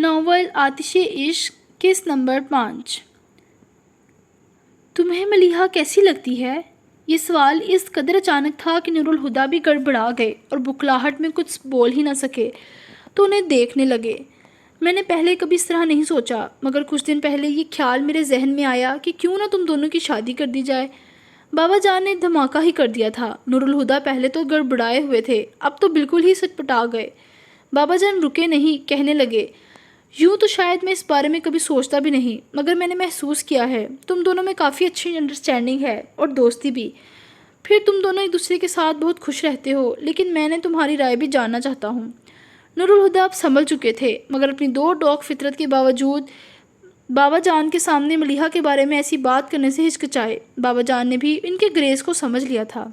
Novel آتش عشق قسط نمبر 5۔ تمہیں ملیحہ کیسی لگتی ہے؟ یہ سوال اس قدر اچانک تھا کہ نور الہدیٰ بھی گڑبڑا گئے اور بکھلاہٹ میں کچھ بول ہی نہ سکے تو انہیں دیکھنے لگے۔ میں نے پہلے کبھی اس طرح نہیں سوچا، مگر کچھ دن پہلے یہ خیال میرے ذہن میں آیا کہ کیوں نہ تم دونوں کی شادی کر دی جائے۔ بابا جان نے دھماکہ ہی کر دیا تھا۔ نور الہدیٰ پہلے تو گڑبڑائے ہوئے تھے، اب تو بالکل ہی سٹپٹا گئے۔ بابا جان رکے نہیں، کہنے لگے، یوں تو شاید میں اس بارے میں کبھی سوچتا بھی نہیں، مگر میں نے محسوس کیا ہے تم دونوں میں کافی اچھی انڈرسٹینڈنگ ہے اور دوستی بھی۔ پھر تم دونوں ایک دوسرے کے ساتھ بہت خوش رہتے ہو، لیکن میں نے تمہاری رائے بھی جاننا چاہتا ہوں۔ نور الہدیٰ اب سنبھل چکے تھے، مگر اپنی دو ٹوک فطرت کے باوجود بابا جان کے سامنے ملیحہ کے بارے میں ایسی بات کرنے سے ہچکچائے۔ بابا جان نے بھی ان کے گریز کو سمجھ لیا تھا۔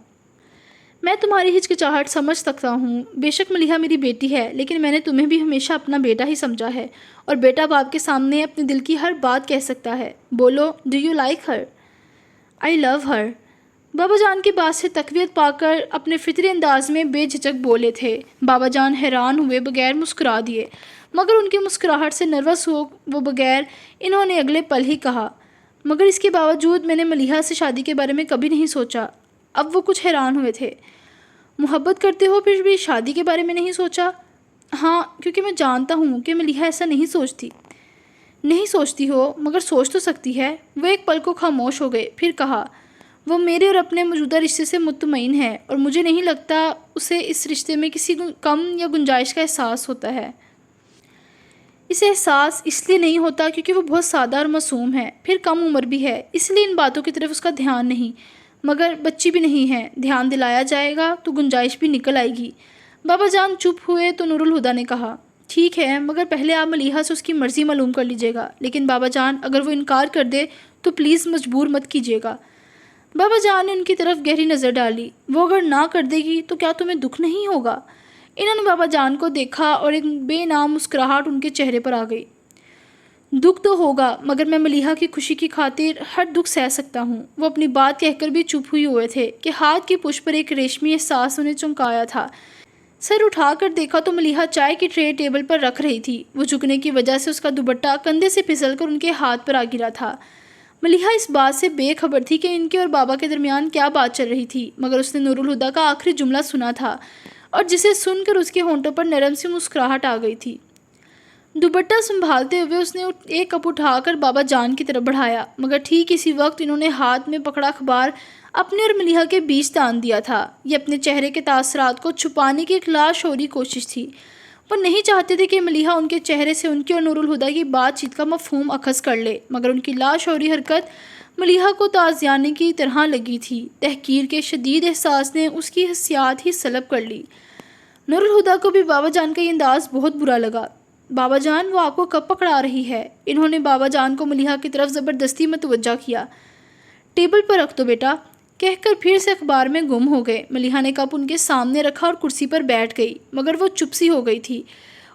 میں تمہاری ہچکچاہٹ سمجھ سکتا ہوں، بے شک ملیحہ میری بیٹی ہے، لیکن میں نے تمہیں بھی ہمیشہ اپنا بیٹا ہی سمجھا ہے، اور بیٹا باپ کے سامنے اپنے دل کی ہر بات کہہ سکتا ہے۔ بولو، ڈو یو لائک ہر؟ آئی لو ہر۔ بابا جان کی بات سے تقویت پا کر اپنے فطری انداز میں بے جھجک بولے تھے۔ بابا جان حیران ہوئے بغیر مسکرا دیے، مگر ان کی مسکراہٹ سے نروس ہو وہ بغیر انہوں نے اگلے پل ہی کہا، مگر اس کے باوجود میں نے ملیحہ سے شادی کے بارے میں کبھی نہیں سوچا۔ اب وہ کچھ حیران ہوئے تھے۔ محبت کرتے ہو پھر بھی شادی کے بارے میں نہیں سوچا؟ ہاں، کیونکہ میں جانتا ہوں کہ ملیحہ ایسا نہیں سوچتی ہو، مگر سوچ تو سکتی ہے۔ وہ ایک پل کو خاموش ہو گئے، پھر کہا، وہ میرے اور اپنے موجودہ رشتے سے مطمئن ہے، اور مجھے نہیں لگتا اسے اس رشتے میں کسی کم یا گنجائش کا احساس ہوتا ہے۔ اسے احساس اس لیے نہیں ہوتا کیونکہ وہ بہت سادہ اور معصوم ہے، پھر کم عمر بھی ہے، اس لیے ان باتوں کی طرف اس کا دھیان نہیں، مگر بچی بھی نہیں ہے، دھیان دلایا جائے گا تو گنجائش بھی نکل آئے گی۔ بابا جان چپ ہوئے تو نور الہدیٰ نے کہا، ٹھیک ہے، مگر پہلے آپ ملیحہ سے اس کی مرضی معلوم کر لیجیے گا، لیکن بابا جان اگر وہ انکار کر دے تو پلیز مجبور مت کیجیے گا۔ بابا جان نے ان کی طرف گہری نظر ڈالی، وہ اگر نہ کر دے گی تو کیا تمہیں دکھ نہیں ہوگا؟ انہوں نے بابا جان کو دیکھا اور ایک بے نام مسکراہٹ ان کے چہرے پر آ گئی۔ دکھ تو ہوگا، مگر میں ملیحہ کی خوشی کی خاطر ہر دکھ سہ سکتا ہوں۔ وہ اپنی بات کہہ کر بھی چپ ہوئے تھے کہ ہاتھ کی پشت پر ایک ریشمی احساس انہیں چونکایا تھا۔ سر اٹھا کر دیکھا تو ملیحہ چائے کی ٹرے ٹیبل پر رکھ رہی تھی۔ وہ جھکنے کی وجہ سے اس کا دوپٹہ کندھے سے پھسل کر ان کے ہاتھ پر آ گرا تھا۔ ملیحہ اس بات سے بے خبر تھی کہ ان کے اور بابا کے درمیان کیا بات چل رہی تھی، مگر اس نے نور الہدیٰ کا آخری جملہ سنا تھا، اور جسے سن کر اس کے ہونٹوں پر نرم سی مسکراہٹ آ گئی تھی۔ دوپٹہ سنبھالتے ہوئے اس نے ایک کپ اٹھا کر بابا جان کی طرف بڑھایا، مگر ٹھیک اسی وقت انہوں نے ہاتھ میں پکڑا اخبار اپنے اور ملیحہ کے بیچ تان دیا تھا۔ یہ اپنے چہرے کے تاثرات کو چھپانے کی ایک لاشعوری کوشش تھی۔ وہ نہیں چاہتے تھے کہ ملیحہ ان کے چہرے سے ان کی اور نور الہدیٰ کی بات چیت کا مفہوم اخذ کر لے، مگر ان کی لاشعوری حرکت ملیحہ کو تعزیانے کی طرح لگی تھی۔ تحقیر کے شدید احساس نے اس کی حسیات ہی سلب کر لی۔ نور الہدیٰ کو بھی بابا جان کا یہ انداز بہت برا لگا۔ بابا جان، وہ آپ کو کب پکڑا رہی ہے؟ انہوں نے بابا جان کو ملیحہ کی طرف زبردستی متوجہ کیا۔ ٹیبل پر رکھ دو بیٹا، کہہ کر پھر سے اخبار میں گم ہو گئے۔ ملیحہ نے کپ ان کے سامنے رکھا اور کرسی پر بیٹھ گئی، مگر وہ چپ سی ہو گئی تھی۔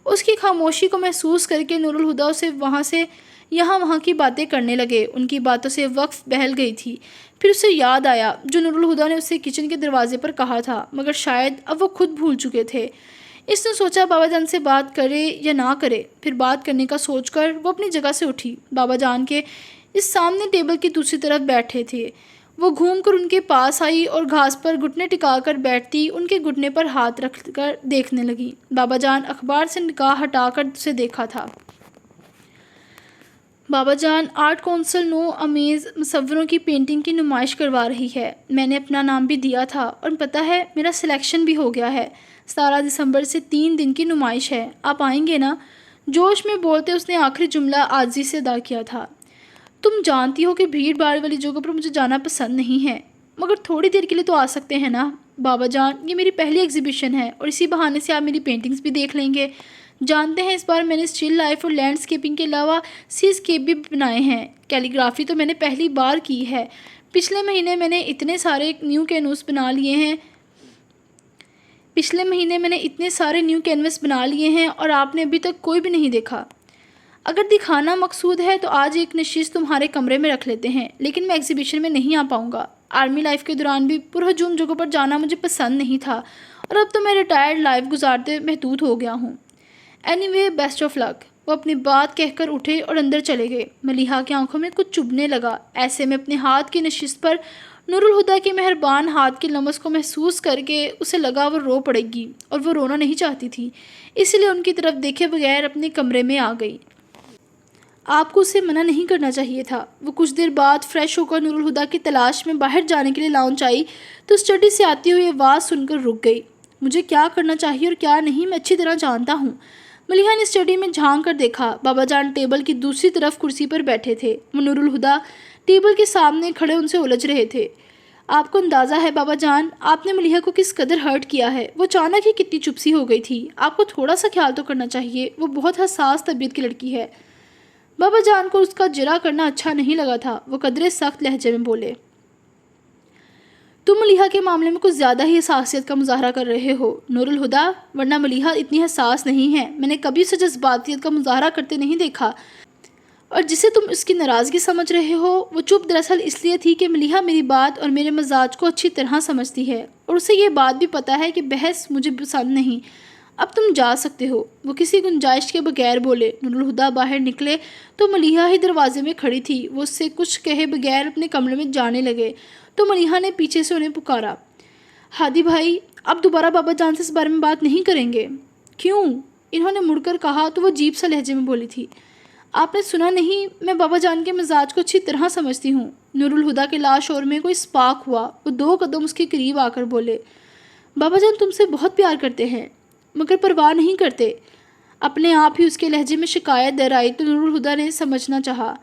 اس کی خاموشی کو محسوس کر کے نور الہدیٰ اسے وہاں سے وہاں کی باتیں کرنے لگے۔ ان کی باتوں سے وقف بہل گئی تھی۔ پھر اسے یاد آیا جو نور الہدیٰ نے اسے کچن کے دروازے پر کہا تھا، مگر شاید اب وہ خود بھول چکے تھے۔ اس نے سوچا بابا جان سے بات کرے یا نہ کرے، پھر بات کرنے کا سوچ کر وہ اپنی جگہ سے اٹھی۔ بابا جان کے اس سامنے ٹیبل کی دوسری طرف بیٹھے تھے۔ وہ گھوم کر ان کے پاس آئی اور گھاس پر گھٹنے ٹکا کر بیٹھتی ان کے گھٹنے پر ہاتھ رکھ کر دیکھنے لگی۔ بابا جان اخبار سے نگاہ ہٹا کر اسے دیکھا تھا۔ بابا جان، آرٹ کونسل نو امیز مصوروں کی پینٹنگ کی نمائش کروا رہی ہے۔ میں نے اپنا نام بھی دیا تھا، اور پتہ ہے میرا سلیکشن بھی ہو گیا ہے۔ 17 دسمبر سے 3 دن کی نمائش ہے، آپ آئیں گے نا؟ جوش میں بولتے اس نے آخری جملہ عاجزی سے ادا کیا تھا۔ تم جانتی ہو کہ بھیڑ بھاڑ والی جگہوں پر مجھے جانا پسند نہیں ہے، مگر تھوڑی دیر کے لیے تو آ سکتے ہیں نا؟ بابا جان، یہ میری پہلی ایگزیبیشن ہے، اور اسی بہانے سے آپ میری پینٹنگز بھی دیکھ لیں گے۔ جانتے ہیں اس بار میں نے اسٹل لائف اور لینڈ اسکیپنگ کے علاوہ سی اسکیپ بھی بنائے ہیں۔ کیلیگرافی تو میں نے پہلی بار کی ہے۔ پچھلے مہینے میں نے اتنے سارے نیو کینوس بنا لیے ہیں اور آپ نے ابھی تک کوئی بھی نہیں دیکھا۔ اگر دکھانا مقصود ہے تو آج ایک نشست تمہارے کمرے میں رکھ لیتے ہیں، لیکن میں ایگزیبیشن میں نہیں آ پاؤں گا۔ آرمی لائف کے دوران بھی پرہجوم جگہوں پر جانا مجھے پسند نہیں تھا، اور اب تو میں ریٹائرڈ لائف گزارتے محدود ہو گیا ہوں۔ اینی وے، بیسٹ آف لک۔ وہ اپنی بات کہہ کر اٹھے اور اندر چلے گئے۔ ملیحہ کی آنکھوں میں کچھ چبھنے لگا۔ ایسے میں اپنے ہاتھ کی نشست پر نور الہدیٰ کے مہربان ہاتھ کی لمس کو محسوس کر کے اسے لگا وہ رو پڑے گی، اور وہ رونا نہیں چاہتی تھی، اس لیے ان کی طرف دیکھے بغیر اپنے کمرے میں آ گئی۔ آپ کو اسے منع نہیں کرنا چاہیے تھا۔ وہ کچھ دیر بعد فریش ہو کر نور الہدیٰ کی تلاش میں باہر جانے کے لیے لاؤنج آئی تو اسٹڈی سے آتی ہوئی آواز سن کر رک گئی۔ مجھے کیا کرنا چاہیے اور کیا نہیں میں اچھی طرح جانتا ہوں۔ ملیحہ نے اسٹڈی میں جھانک کر دیکھا۔ بابا جان ٹیبل کی دوسری طرف کرسی پر بیٹھے تھے۔ وہ نور الہدیٰ ٹیبل کے سامنے کھڑے ان سے الجھ رہے تھے۔ آپ کو اندازہ ہے بابا جان آپ نے ملیحہ کو کس قدر ہرٹ کیا ہے؟ وہ اچانک ہی کتنی چپ سی ہو گئی تھی۔ آپ کو تھوڑا سا خیال تو کرنا چاہیے، وہ بہت حساس طبیعت کی لڑکی ہے۔ بابا جان کو اس کا جرا کرنا اچھا نہیں لگا تھا۔ وہ قدرے سخت لہجے میں بولے، تم ملیحہ کے معاملے میں کچھ زیادہ ہی حساسیت کا مظاہرہ کر رہے ہو نور الہدیٰ، ورنہ ملیحہ اتنی حساس نہیں ہے۔ میں نے کبھی اسے جذباتیت کا مظاہرہ کرتے نہیں دیکھا، اور جسے تم اس کی ناراضگی سمجھ رہے ہو وہ چپ دراصل اس لیے تھی کہ ملیحہ میری بات اور میرے مزاج کو اچھی طرح سمجھتی ہے، اور اسے یہ بات بھی پتہ ہے کہ بحث مجھے پسند نہیں۔ اب تم جا سکتے ہو۔ وہ کسی گنجائش کے بغیر بولے۔ نور الہدیٰ باہر نکلے تو ملیحہ ہی دروازے میں کھڑی تھی۔ وہ اس سے کچھ کہے بغیر اپنے کمرے میں جانے لگے تو ملیحہ نے پیچھے سے انہیں پکارا، ہادی بھائی اب دوبارہ بابا جان سے اس بارے میں بات نہیں کریں گے؟ کیوں؟ انہوں نے مڑ کر کہا تو وہ عجیب سا لہجے میں بولی تھی، آپ نے سنا نہیں؟ میں بابا جان کے مزاج کو اچھی طرح سمجھتی ہوں۔ نور الہدیٰ کے لاشعور میں کوئی اسپارک ہوا۔ وہ 2 قدم اس کے قریب آ کر بولے، بابا جان تم سے بہت پیار کرتے ہیں مگر پرواہ نہیں کرتے۔ اپنے آپ ہی اس کے لہجے میں شکایت در آئی تو نور الہدیٰ نے سمجھنا چاہا،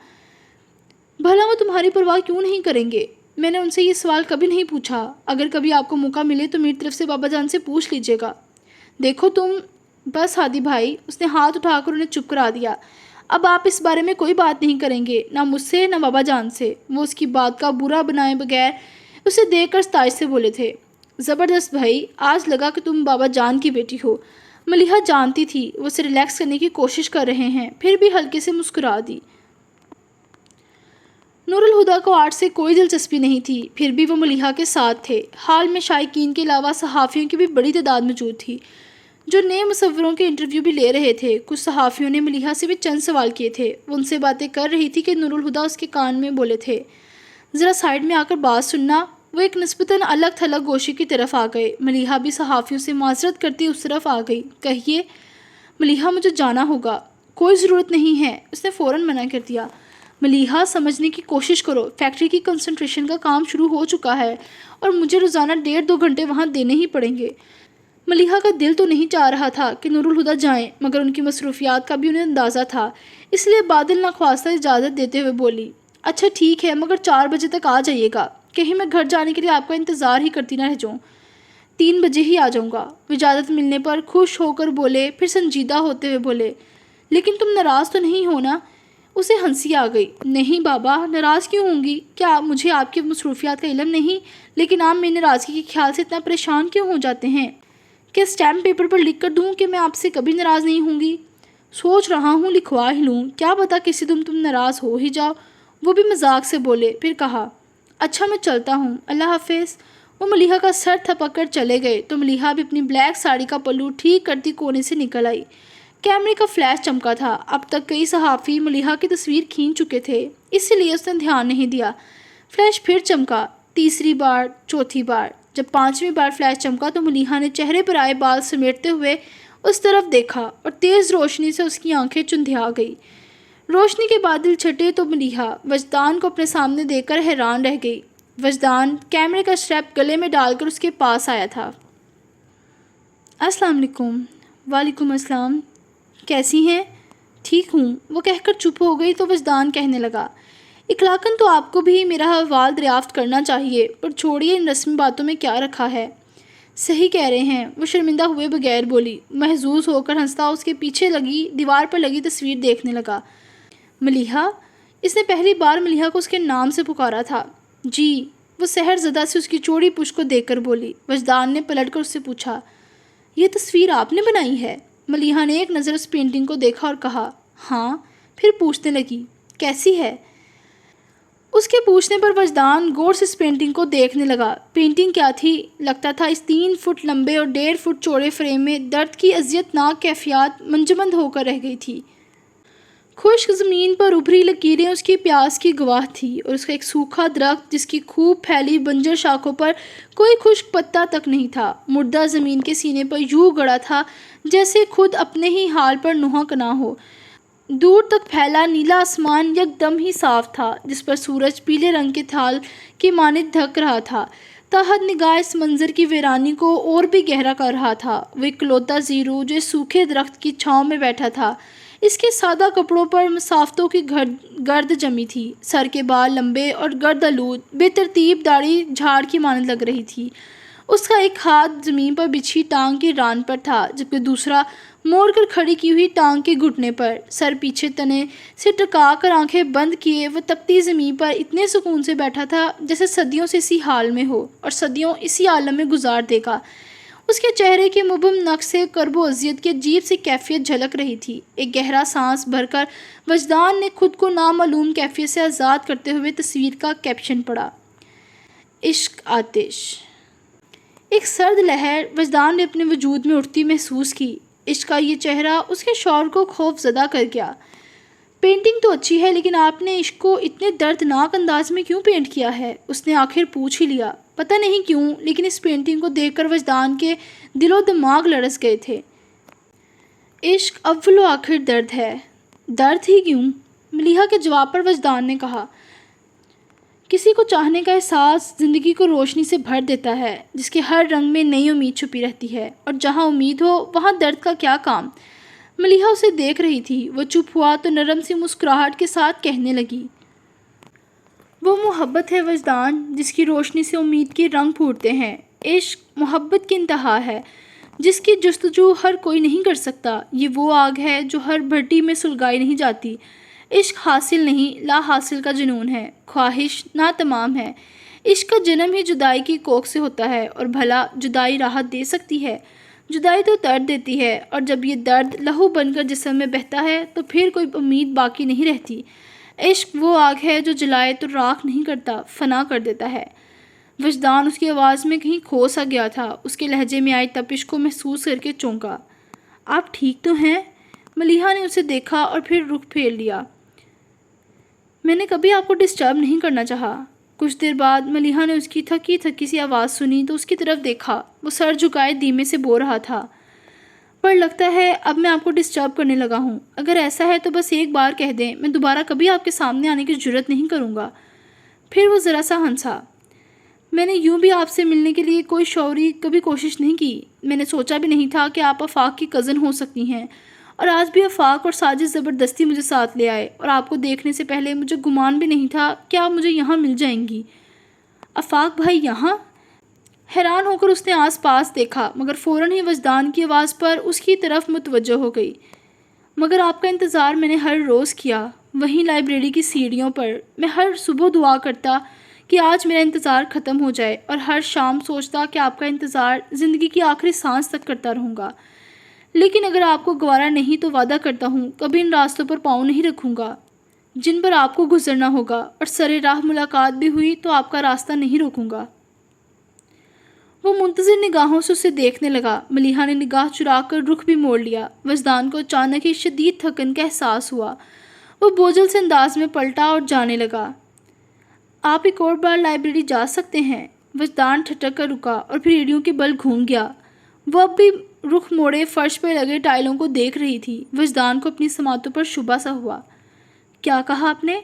بھلا وہ تمہاری پرواہ کیوں نہیں کریں گے؟ میں نے ان سے یہ سوال کبھی نہیں پوچھا۔ اگر کبھی آپ کو موقع ملے تو میری طرف سے بابا جان سے پوچھ لیجیے گا۔ دیکھو تم، بس ہادی بھائی، اس نے ہاتھ اٹھا کر انہیں چپ کرا دیا۔ اب آپ اس بارے میں کوئی بات نہیں کریں گے، نہ مجھ سے نہ بابا جان سے۔ وہ اس کی بات کا برا بنائے بغیر اسے دیکھ کر ستائش سے بولے تھے، زبردست بھائی، آج لگا کہ تم بابا جان کی بیٹی ہو۔ ملیحہ جانتی تھی وہ اسے ریلیکس کرنے کی کوشش کر رہے ہیں، پھر بھی ہلکے سے مسکرا دی۔ نور الہدیٰ کو آرٹ سے کوئی دلچسپی نہیں تھی، پھر بھی وہ ملیحہ کے ساتھ تھے۔ ہال میں شائقین کے علاوہ صحافیوں کی بھی بڑی تعداد موجود تھی جو نئے مصوروں کے انٹرویو بھی لے رہے تھے۔ کچھ صحافیوں نے ملیحہ سے بھی چند سوال کیے تھے۔ وہ ان سے باتیں کر رہی تھی کہ نور الہدیٰ اس کے کان میں بولے تھے، ذرا سائڈ میں آ کر بات سننا۔ وہ ایک نسبتاً الگ تھلگ گوشے کی طرف آ گئے۔ ملیحہ بھی صحافیوں سے معذرت کرتی اس طرف آ گئی۔ کہیے ملیحہ، مجھے جانا ہوگا۔ کوئی ضرورت نہیں ہے، اس نے فوراً منع کر دیا۔ ملیحہ سمجھنے کی کوشش کرو، فیکٹری کی کنسنٹریشن کا کام شروع ہو چکا ہے اور مجھے روزانہ 1.5-2 گھنٹے وہاں دینے ہی پڑیں گے۔ ملیحہ کا دل تو نہیں چاہ رہا تھا کہ نور الہدیٰ جائیں، مگر ان کی مصروفیات کا بھی انہیں اندازہ تھا، اس لیے بادل ناخواستہ اجازت دیتے ہوئے بولی، اچھا ٹھیک ہے، مگر 4 بجے تک آ جائیے گا، کہیں میں گھر جانے کے لیے آپ کا انتظار ہی کرتی نہ رہ جاؤں۔ 3 بجے ہی آ جاؤں گا۔ وہ اجازت ملنے پر خوش ہو کر بولے، پھر سنجیدہ ہوتے ہوئے بولے، لیکن تم ناراض تو نہیں ہو نا؟ اسے ہنسی آ گئی۔ نہیں بابا، ناراض کیوں ہوں گی؟ کیا مجھے آپ کی مصروفیات کا علم نہیں؟ لیکن آپ میری ناراضگی کے خیال سے اتنا پریشان کیوں ہو جاتے ہیں؟ کیا اسٹیمپ پیپر پر لکھ کر دوں کہ میں آپ سے کبھی ناراض نہیں ہوں گی؟ سوچ رہا ہوں لکھوا ہی لوں، کیا پتہ کسی دن تم ناراض ہو ہی جاؤ۔ وہ بھی مذاق سے بولے، پھر کہا، اچھا میں چلتا ہوں، اللہ حافظ۔ وہ ملیحہ کا سر تھپک کر چلے گئے تو ملیحہ بھی اپنی بلیک ساڑی کا پلو ٹھیک کرتی کونے سے نکل آئی۔ کیمرے کا فلیش چمکا تھا۔ اب تک کئی صحافی ملیحہ کی تصویر کھینچ چکے تھے، اس لیے اس نے دھیان نہیں دیا۔ فلیش پھر چمکا، تیسری بار، چوتھی بار۔ جب 5ویں بار فلیش چمکا تو ملیحہ نے چہرے پر آئے بال سمیٹتے ہوئے اس طرف دیکھا اور تیز روشنی سے اس کی آنکھیں چندھیا گئی۔ روشنی کے بادل چھٹے تو ملیحہ وجدان کو اپنے سامنے دیکھ کر حیران رہ گئی۔ وجدان کیمرے کا اسٹریپ گلے میں ڈال کر اس کے پاس آیا تھا۔ السلام علیکم۔ وعلیکم السلام، کیسی ہیں؟ ٹھیک ہوں، وہ کہہ کر چپ ہو گئی تو وجدان کہنے لگا، اخلاقاً تو آپ کو بھی میرا احوال دریافت کرنا چاہیے، پر چھوڑیے ان رسمی باتوں میں کیا رکھا ہے۔ صحیح کہہ رہے ہیں، وہ شرمندہ ہوئے بغیر بولی۔ محظوظ ہو کر ہنستا اس کے پیچھے لگی دیوار پر لگی تصویر دیکھنے لگا۔ ملیحہ، اس نے پہلی بار ملیحہ کو اس کے نام سے پکارا تھا۔ جی، وہ سحر زدہ سے اس کی چوڑی پشت کو دیکھ کر بولی۔ وجدان نے پلٹ کر اس سے پوچھا، یہ تصویر آپ نے بنائی ہے؟ ملیحہ نے ایک نظر اس پینٹنگ کو دیکھا اور کہا، ہاں۔ پھر پوچھنے لگی، کیسی ہے؟ اس کے پوچھنے پر وجدان غور سے اس پینٹنگ کو دیکھنے لگا۔ پینٹنگ کیا تھی؟ لگتا تھا اس 3 فٹ لمبے اور 1.5 فٹ چوڑے فریم میں درد کی اذیت ناک کیفیات منجمد ہو کر رہ گئی تھی۔ خشک زمین پر ابھری لکیریں اس کی پیاس کی گواہ تھی، اور اس کا ایک سوکھا درخت جس کی خوب پھیلی بنجر شاخوں پر کوئی خشک پتا تک نہیں تھا، مردہ زمین کے سینے پر یوں گڑا تھا جیسے خود اپنے ہی حال پر نوحہ کنا ہو۔ دور تک پھیلا نیلا آسمان یکدم ہی صاف تھا، جس پر سورج پیلے رنگ کے تھال کی مانند دھک رہا تھا۔ تاحد نگاہ اس منظر کی ویرانی کو اور بھی گہرا کر رہا تھا وہ اکلوتا زیرو جو اس سوکھے درخت کی چھاؤں میں بیٹھا تھا۔ اس کے سادہ کپڑوں پر مسافتوں کی گرد جمی تھی، سر کے بال لمبے اور گرد آلود، بے ترتیب داڑھی جھاڑ کی مانند لگ رہی تھی۔ اس کا ایک ہاتھ زمین پر بچھی ٹانگ کی ران پر تھا، جبکہ دوسرا موڑ کر کھڑی کی ہوئی ٹانگ کے گھٹنے پر، سر پیچھے تنے سے ٹکا کر آنکھیں بند کیے وہ تپتی زمین پر اتنے سکون سے بیٹھا تھا جیسے صدیوں سے اسی حال میں ہو اور صدیوں اسی عالم میں گزار دے گا۔ اس کے چہرے کے مبہم نقش سے کرب و اذیت کی عجیب سی کیفیت جھلک رہی تھی۔ ایک گہرا سانس بھر کر وجدان نے خود کو نامعلوم کیفیت سے آزاد کرتے ہوئے تصویر کا کیپشن پڑھا: عشق آتش۔ ایک سرد لہر وجدان نے اپنے وجود میں اٹھتی محسوس کی۔ عشق کا یہ چہرہ اس کے شعور کو خوف زدہ کر گیا۔ پینٹنگ تو اچھی ہے، لیکن آپ نے عشق کو اتنے دردناک انداز میں کیوں پینٹ کیا ہے؟ اس نے آخر پوچھ ہی لیا۔ پتہ نہیں کیوں، لیکن اس پینٹنگ کو دیکھ کر وجدان کے دل و دماغ لرز گئے تھے۔ عشق اول و آخر درد ہے۔ درد ہی کیوں؟ ملیحہ کے جواب پر وجدان نے کہا، کسی کو چاہنے کا احساس زندگی کو روشنی سے بھر دیتا ہے، جس کے ہر رنگ میں نئی امید چھپی رہتی ہے، اور جہاں امید ہو وہاں درد کا کیا کام؟ ملیحہ اسے دیکھ رہی تھی۔ وہ چپ ہوا تو نرم سی مسکراہٹ کے ساتھ کہنے لگی، وہ محبت ہے وجدان، جس کی روشنی سے امید کے رنگ پھوٹتے ہیں۔ عشق محبت کی انتہا ہے، جس کی جستجو ہر کوئی نہیں کر سکتا۔ یہ وہ آگ ہے جو ہر بھٹی میں سلگائی نہیں جاتی۔ عشق حاصل نہیں، لا حاصل کا جنون ہے، خواہش ناتمام ہے۔ عشق کا جنم ہی جدائی کی کوکھ سے ہوتا ہے، اور بھلا جدائی راحت دے سکتی ہے؟ جدائی تو درد دیتی ہے، اور جب یہ درد لہو بن کر جسم میں بہتا ہے تو پھر کوئی امید باقی نہیں رہتی۔ عشق وہ آگ ہے جو جلائے تو راکھ نہیں کرتا، فنا کر دیتا ہے۔ وجدان اس کی آواز میں کہیں کھو سا گیا تھا۔ اس کے لہجے میں آئی تپش کو محسوس کر کے چونکا۔ آپ ٹھیک تو ہیں؟ ملیحہ نے اسے دیکھا اور پھر رخ پھیر لیا۔ میں نے کبھی آپ کو ڈسٹرب نہیں کرنا چاہا۔ کچھ دیر بعد ملیحہ نے اس کی تھکی تھکی سی آواز سنی تو اس کی طرف دیکھا۔ وہ سر جھکائے دھیمے سے بول رہا تھا، پر لگتا ہے اب میں آپ کو ڈسٹرب کرنے لگا ہوں۔ اگر ایسا ہے تو بس ایک بار کہہ دیں، میں دوبارہ کبھی آپ کے سامنے آنے کی جرات نہیں کروں گا۔ پھر وہ ذرا سا ہنسا۔ میں نے یوں بھی آپ سے ملنے کے لیے کوئی شعوری کبھی کوشش نہیں کی۔ میں نے سوچا بھی نہیں تھا کہ آپ آفاق کی کزن ہو سکتی ہیں، اور آج بھی آفاق اور ساجد زبردستی مجھے ساتھ لے آئے، اور آپ کو دیکھنے سے پہلے مجھے گمان بھی نہیں تھا کہ آپ مجھے یہاں مل جائیں گی۔ آفاق بھائی یہاں؟ حیران ہو کر اس نے آس پاس دیکھا، مگر فوراً ہی وجدان کی آواز پر اس کی طرف متوجہ ہو گئی۔ مگر آپ کا انتظار میں نے ہر روز کیا، وہیں لائبریری کی سیڑھیوں پر۔ میں ہر صبح دعا کرتا کہ آج میرا انتظار ختم ہو جائے، اور ہر شام سوچتا کہ آپ کا انتظار زندگی کی آخری سانس تک کرتا رہوں گا۔ لیکن اگر آپ کو گوارا نہیں تو وعدہ کرتا ہوں کبھی ان راستوں پر پاؤں نہیں رکھوں گا جن پر آپ کو گزرنا ہوگا، اور سرے راہ ملاقات بھی ہوئی تو آپ کا راستہ نہیں روکوں گا۔ وہ منتظر نگاہوں سے اسے دیکھنے لگا۔ ملیحہ نے نگاہ چرا کر رخ بھی موڑ لیا۔ وجدان کو اچانک ہی شدید تھکن کا احساس ہوا۔ وہ بوجھل سے انداز میں پلٹا اور جانے لگا۔ آپ ایک اور بار لائبریری جا سکتے ہیں۔ وجدان ٹھٹک کر رکا اور پھر ایڑیوں کے بل گھوم گیا۔ وہ اب بھی رخ موڑے فرش پہ لگے ٹائلوں کو دیکھ رہی تھی۔ وجدان کو اپنی سماعتوں پر شبہ سا ہوا۔ کیا کہا آپ نے؟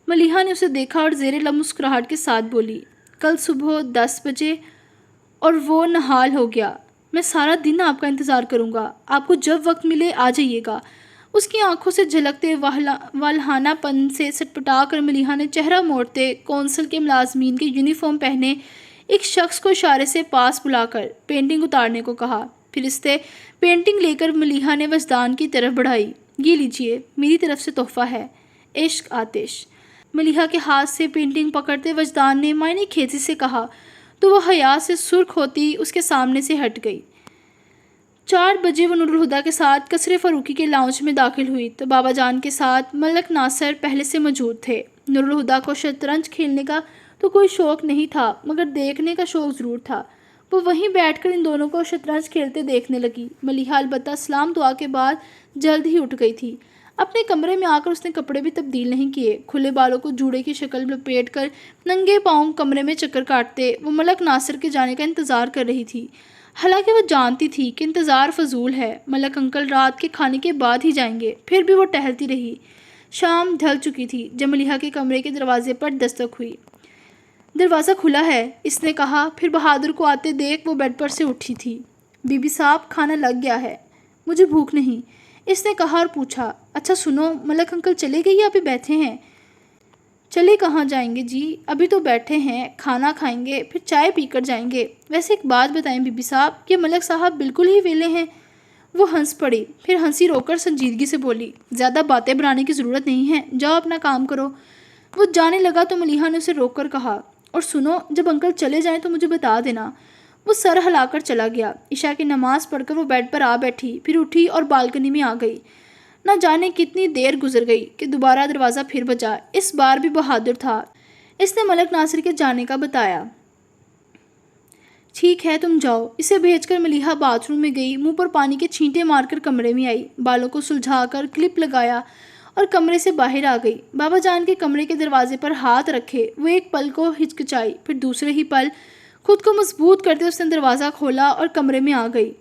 ملیحہ نے اسے دیکھا اور زیر لب مسکراہٹ کے ساتھ بولی، کل صبح 10 بجے، اور وہ نہال ہو گیا۔ میں سارا دن آپ کا انتظار کروں گا، آپ کو جب وقت ملے آ جائیے گا۔ اس کی آنکھوں سے جھلکتے والہانہ پن سے سٹپٹا کر ملیحہ نے چہرہ موڑتے کونسل کے ملازمین کے یونیفارم پہنے ایک شخص کو اشارے سے پاس بلا کر پینٹنگ اتارنے کو کہا۔ پھر اس سے پینٹنگ لے کر ملیحہ نے وجدان کی طرف بڑھائی۔ یہ لیجئے، میری طرف سے تحفہ ہے، عشق آتش۔ ملیحہ کے ہاتھ سے پینٹنگ پکڑتے وجدان نے معنی کھیتی سے کہا تو وہ حیا سے سرخ ہوتی اس کے سامنے سے ہٹ گئی۔ 4 بجے وہ نور الہدیٰ کے ساتھ قصر فاروقی کے لاؤنج میں داخل ہوئی تو بابا جان کے ساتھ ملک ناصر پہلے سے موجود تھے۔ نور الہدیٰ کو شطرنج کھیلنے کا تو کوئی شوق نہیں تھا، مگر دیکھنے کا شوق ضرور تھا۔ وہ وہیں بیٹھ کر ان دونوں کو شطرنج کھیلتے دیکھنے لگی۔ ملیحہ البتہ سلام دعا کے بعد جلد ہی اٹھ گئی تھی۔ اپنے کمرے میں آ کر اس نے کپڑے بھی تبدیل نہیں کیے. کھلے بالوں کو جوڑے کی شکل لپیٹ کر ننگے پاؤں کمرے میں چکر کاٹتے وہ ملک ناصر کے جانے کا انتظار کر رہی تھی. حالانکہ وہ جانتی تھی کہ انتظار فضول ہے. ملک انکل رات کے کھانے کے بعد ہی جائیں گے. پھر بھی وہ ٹہلتی رہی. شام ڈھل چکی تھی جب ملیحہ کے کمرے کے دروازے پر دستک ہوئی. دروازہ کھلا ہے اس نے کہا. پھر بہادر کو آتے دیکھ وہ بیڈ پر سے اٹھی تھی. بی بی صاحب کھانا لگ گیا ہے. مجھے بھوک نہیں اس نے کہا اور پوچھا. اچھا سنو ملک انکل چلے گئے یا ابھی بیٹھے ہیں؟ چلے کہاں جائیں گے جی ابھی تو بیٹھے ہیں. کھانا کھائیں گے پھر چائے پی کر جائیں گے. ویسے ایک بات بتائیں بی بی صاحب کہ ملک صاحب بالکل ہی ویلے ہیں. وہ ہنس پڑی. پھر ہنسی روک کر سنجیدگی سے بولی. زیادہ باتیں بنانے کی ضرورت نہیں ہے. جاؤ اپنا کام کرو. وہ جانے لگا تو ملیحہ نے اسے روک کر کہا. اور سنو جب انکل چلے جائیں تو مجھے بتا دینا. وہ سر ہلا کر چلا گیا. عشاء کی نماز پڑھ کر وہ بیڈ پر آ بیٹھی. پھر اٹھی اور بالکنی میں آ گئی. نہ جانے کتنی دیر گزر گئی کہ دوبارہ دروازہ پھر بجا. اس بار بھی بہادر تھا. اس نے ملک ناصر کے جانے کا بتایا. ٹھیک ہے تم جاؤ. اسے بھیج کر ملیحہ باتھ روم میں گئی. منہ پر پانی کے چھینٹے مار کر کمرے میں آئی. بالوں کو سلجھا کر کلپ لگایا اور کمرے سے باہر آ گئی. بابا جان کے کمرے کے دروازے پر ہاتھ رکھے وہ ایک پل کو ہچکچائی. پھر دوسرے ہی پل خود کو مضبوط کرتے اس نے دروازہ کھولا اور کمرے میں آ گئی.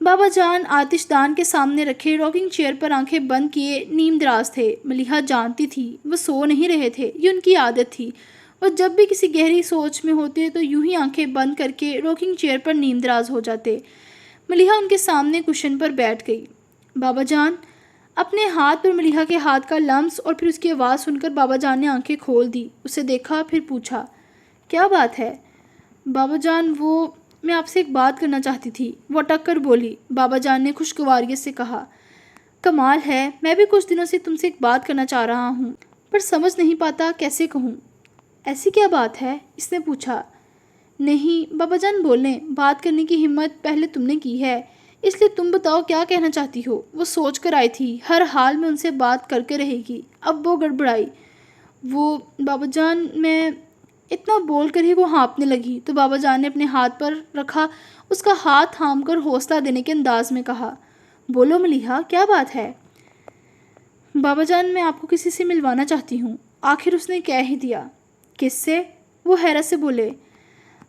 بابا جان آتش دان کے سامنے رکھے راکنگ چیئر پر آنکھیں بند کیے نیم دراز تھے. ملیحہ جانتی تھی وہ سو نہیں رہے تھے. یہ ان کی عادت تھی. وہ جب بھی کسی گہری سوچ میں ہوتے تو یوں ہی آنکھیں بند کر کے راکنگ چیئر پر نیم دراز ہو جاتے. ملیحہ ان کے سامنے کشن پر بیٹھ گئی. بابا جان اپنے ہاتھ پر ملیحہ کے ہاتھ کا لمس اور پھر اس کی آواز سن کر بابا جان نے آنکھیں کھول دی. اسے دیکھا پھر پوچھا. کیا بات ہے؟ بابا جان میں آپ سے ایک بات کرنا چاہتی تھی. وہ اٹک کر بولی. بابا جان نے خوشگواریت سے کہا. کمال ہے میں بھی کچھ دنوں سے تم سے ایک بات کرنا چاہ رہا ہوں پر سمجھ نہیں پاتا کیسے کہوں. ایسی کیا بات ہے اس نے پوچھا. نہیں بابا جان بولیں. بات کرنے کی ہمت پہلے تم نے کی ہے اس لیے تم بتاؤ کیا کہنا چاہتی ہو. وہ سوچ کر آئی تھی ہر حال میں ان سے بات کر کے رہے گی. اب وہ گڑبڑائی. بابا جان میں اتنا بول کر ہی وہ ہانپنے لگی تو بابا جان نے اپنے ہاتھ پر رکھا اس کا ہاتھ تھام کر حوصلہ دینے کے انداز میں کہا. بولو ملیحہ کیا بات ہے؟ بابا جان میں آپ کو کسی سے ملوانا چاہتی ہوں. آخر اس نے کہہ ہی دیا. کس سے؟ وہ حیرت سے بولے.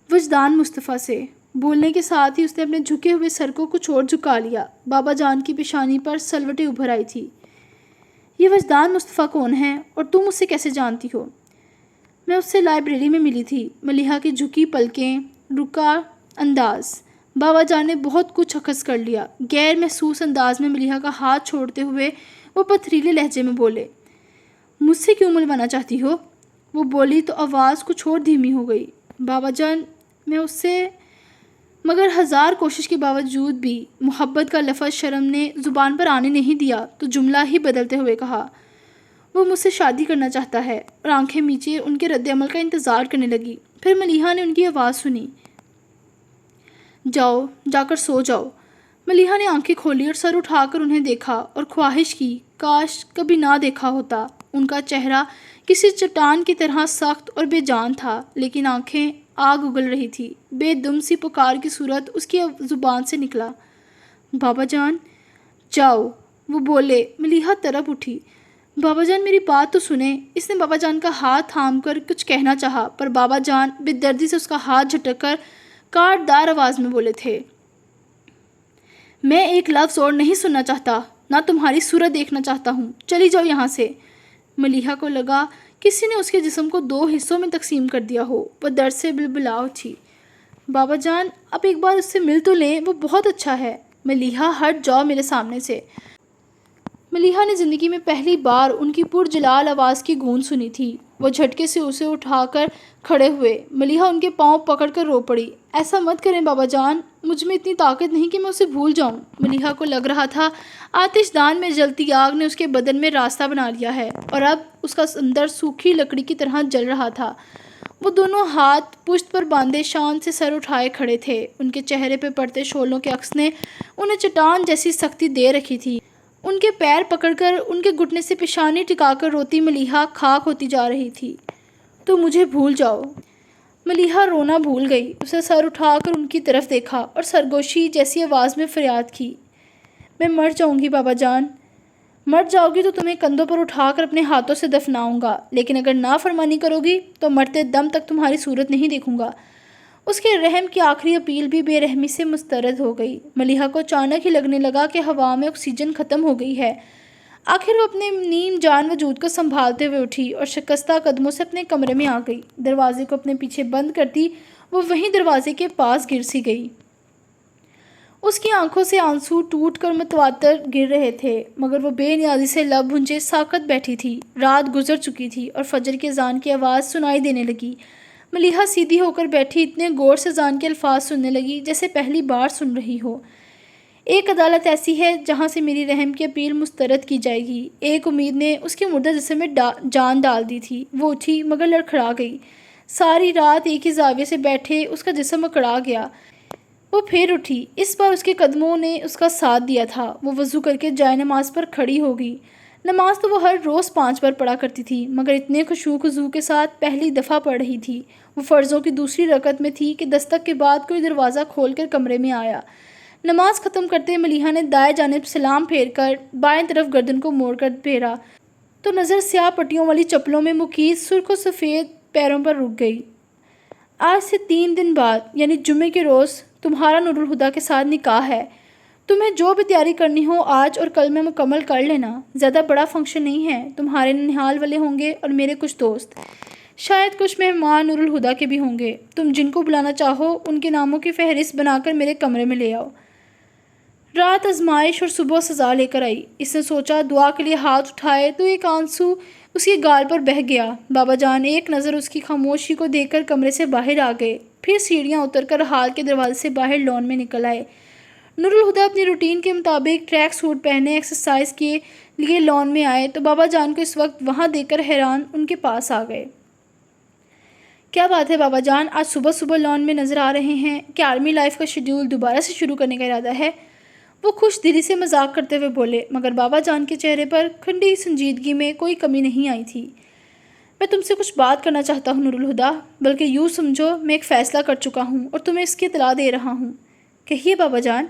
وجدان مصطفیٰ سے. بولنے کے ساتھ ہی اس نے اپنے جھکے ہوئے سر کو کچھ اور جھکا لیا. بابا جان کی پیشانی پر سلوٹیں ابھر آئی تھی. یہ وجدان مصطفیٰ کون ہے اور تم اسے کیسے جانتی ہو؟ میں اس سے لائبریری میں ملی تھی. ملیحہ کی جھکی پلکیں رکا انداز. بابا جان نے بہت کچھ اخذ کر لیا. غیر محسوس انداز میں ملیحہ کا ہاتھ چھوڑتے ہوئے وہ پتھریلے لہجے میں بولے. مجھ سے کیوں ملوانا چاہتی ہو؟ وہ بولی تو آواز کچھ اور دھیمی ہو گئی. بابا جان میں اس سے مگر ہزار کوشش کے باوجود بھی محبت کا لفظ شرم نے زبان پر آنے نہیں دیا تو جملہ ہی بدلتے ہوئے کہا. وہ مجھ سے شادی کرنا چاہتا ہے. اور آنکھیں میچے ان کے رد عمل کا انتظار کرنے لگی. پھر ملیحہ نے ان کی آواز سنی. جاؤ جا کر سو جاؤ. ملیحہ نے آنکھیں کھولی اور سر اٹھا کر انہیں دیکھا اور خواہش کی کاش کبھی نہ دیکھا ہوتا. ان کا چہرہ کسی چٹان کی طرح سخت اور بے جان تھا لیکن آنکھیں آگ اگل رہی تھی. بے دم سی پکار کی صورت اس کی زبان سے نکلا. بابا جان جاؤ. وہ بولے. ملیحہ تڑپ اٹھی. بابا جان میری بات تو سنیں. اس نے بابا جان کا ہاتھ تھام کر کچھ کہنا چاہا پر بابا جان بے دردی سے اس کا ہاتھ جھٹک کر کاٹ دار آواز میں بولے تھے. میں ایک لفظ اور نہیں سننا چاہتا نہ تمہاری صورت دیکھنا چاہتا ہوں. چلی جاؤ یہاں سے. ملیحہ کو لگا کسی نے اس کے جسم کو 2 حصوں میں تقسیم کر دیا ہو. وہ درد سے بلبلا اٹھی. بابا جان اب ایک بار اس سے مل تو لیں. وہ بہت اچھا ہے. ملیحہ ہٹ جاؤ میرے سامنے سے. ملیحہ نے زندگی میں پہلی بار ان کی پرجلال آواز کی گونج سنی تھی. وہ جھٹکے سے اسے اٹھا کر کھڑے ہوئے. ملیحہ ان کے پاؤں پکڑ کر رو پڑی. ایسا مت کریں بابا جان. مجھ میں اتنی طاقت نہیں کہ میں اسے بھول جاؤں. ملیحہ کو لگ رہا تھا آتش دان میں جلتی آگ نے اس کے بدن میں راستہ بنا لیا ہے اور اب اس کا اندر سوکھی لکڑی کی طرح جل رہا تھا. وہ دونوں ہاتھ پشت پر باندھے شان سے سر اٹھائے کھڑے تھے. ان کے چہرے پہ پڑتے شعلوں کے عکس نے انہیں چٹان جیسی سختی دے رکھی تھی. ان کے پیر پکڑ کر ان کے گھٹنے سے پیشانی ٹکا کر روتی ملیحہ خاک ہوتی جا رہی تھی. تو مجھے بھول جاؤ. ملیحہ رونا بھول گئی. اسے سر اٹھا کر ان کی طرف دیکھا اور سرگوشی جیسی آواز میں فریاد کی. میں مر جاؤں گی بابا جان. مر جاؤ گی تو تمہیں کندھوں پر اٹھا کر اپنے ہاتھوں سے دفناؤں گا، لیکن اگر نافرمانی کرو گی تو مرتے دم تک تمہاری صورت نہیں دیکھوں گا۔ اس کے رحم کی آخری اپیل بھی بے رحمی سے مسترد ہو گئی۔ ملیحہ کو اچانک ہی لگنے لگا کہ ہوا میں آکسیجن ختم ہو گئی ہے۔ آخر وہ اپنے نیم جان وجود کو سنبھالتے ہوئے اٹھی اور شکستہ قدموں سے اپنے کمرے میں آ گئی۔ دروازے کو اپنے پیچھے بند کرتی وہ وہیں دروازے کے پاس گر سی گئی۔ اس کی آنکھوں سے آنسو ٹوٹ کر متواتر گر رہے تھے، مگر وہ بے نیازی سے لب بھنجے ساکت بیٹھی تھی۔ رات گزر چکی تھی اور فجر کی اذان کی آواز سنائی دینے لگی۔ ملیحہ سیدھی ہو کر بیٹھی اتنے غور سے اذان کے الفاظ سننے لگی جیسے پہلی بار سن رہی ہو۔ ایک عدالت ایسی ہے جہاں سے میری رحم کی اپیل مسترد کی جائے گی۔ ایک امید نے اس کے مردہ جسم میں جان ڈال دی تھی۔ وہ اٹھی مگر لڑکھڑا گئی۔ ساری رات ایک ہی زاویے سے بیٹھے اس کا جسم اکڑا گیا۔ وہ پھر اٹھی، اس بار اس کے قدموں نے اس کا ساتھ دیا تھا۔ وہ وضو کر کے جائے نماز پر کھڑی ہو گئی۔ نماز تو وہ ہر روز 5 بار پڑھا کرتی تھی، مگر اتنے خشوع خضوع کے ساتھ پہلی دفعہ پڑھ رہی تھی۔ وہ فرضوں کی دوسری رکعت میں تھی کہ دستک کے بعد کوئی دروازہ کھول کر کمرے میں آیا۔ نماز ختم کرتے ملیحہ نے دائیں جانب سلام پھیر کر بائیں طرف گردن کو موڑ کر پھیرا تو نظر سیاہ پٹیوں والی چپلوں میں مکیز سرخ و سفید پیروں پر رک گئی۔ آج سے 3 دن بعد یعنی جمعے کے روز تمہارا نور الہدیٰ کے ساتھ نکاح ہے۔ تمہیں جو بھی تیاری کرنی ہو آج اور کل میں مکمل کر لینا۔ زیادہ بڑا فنکشن نہیں ہے۔ تمہارے ننھیال والے ہوں گے اور میرے کچھ دوست، شاید کچھ مہمان نور الہدیٰ کے بھی ہوں گے۔ تم جن کو بلانا چاہو ان کے ناموں کی فہرست بنا کر میرے کمرے میں لے آؤ۔ رات آزمائش اور صبح سزا لے کر آئی۔ اس نے سوچا دعا کے لیے ہاتھ اٹھائے تو ایک آنسو اس کی گال پر بہہ گیا۔ بابا جان ایک نظر اس کی خاموشی کو دیکھ کر کمرے سے باہر آ گئے، پھر سیڑھیاں اتر کر ہال کے دروازے سے باہر لان میں نکل آئے۔ نور الہدیٰ اپنی روٹین کے مطابق ٹریک سوٹ پہنے ایکسرسائز کے لیے لان میں آئے تو بابا جان کو اس وقت وہاں دیکھ کر حیران ان کے پاس آ گئے۔ کیا بات ہے بابا جان، آج صبح صبح لان میں نظر آ رہے ہیں؟ کیا آرمی لائف کا شیڈول دوبارہ سے شروع کرنے کا ارادہ ہے؟ وہ خوش دلی سے مذاق کرتے ہوئے بولے، مگر بابا جان کے چہرے پر کھنڈی سنجیدگی میں کوئی کمی نہیں آئی تھی۔ میں تم سے کچھ بات کرنا چاہتا ہوں نور الہدیٰ، بلکہ یوں سمجھو میں ایک فیصلہ کر چکا ہوں اور تمہیں اس کی اطلاع دے رہا ہوں۔ کہیے بابا جان۔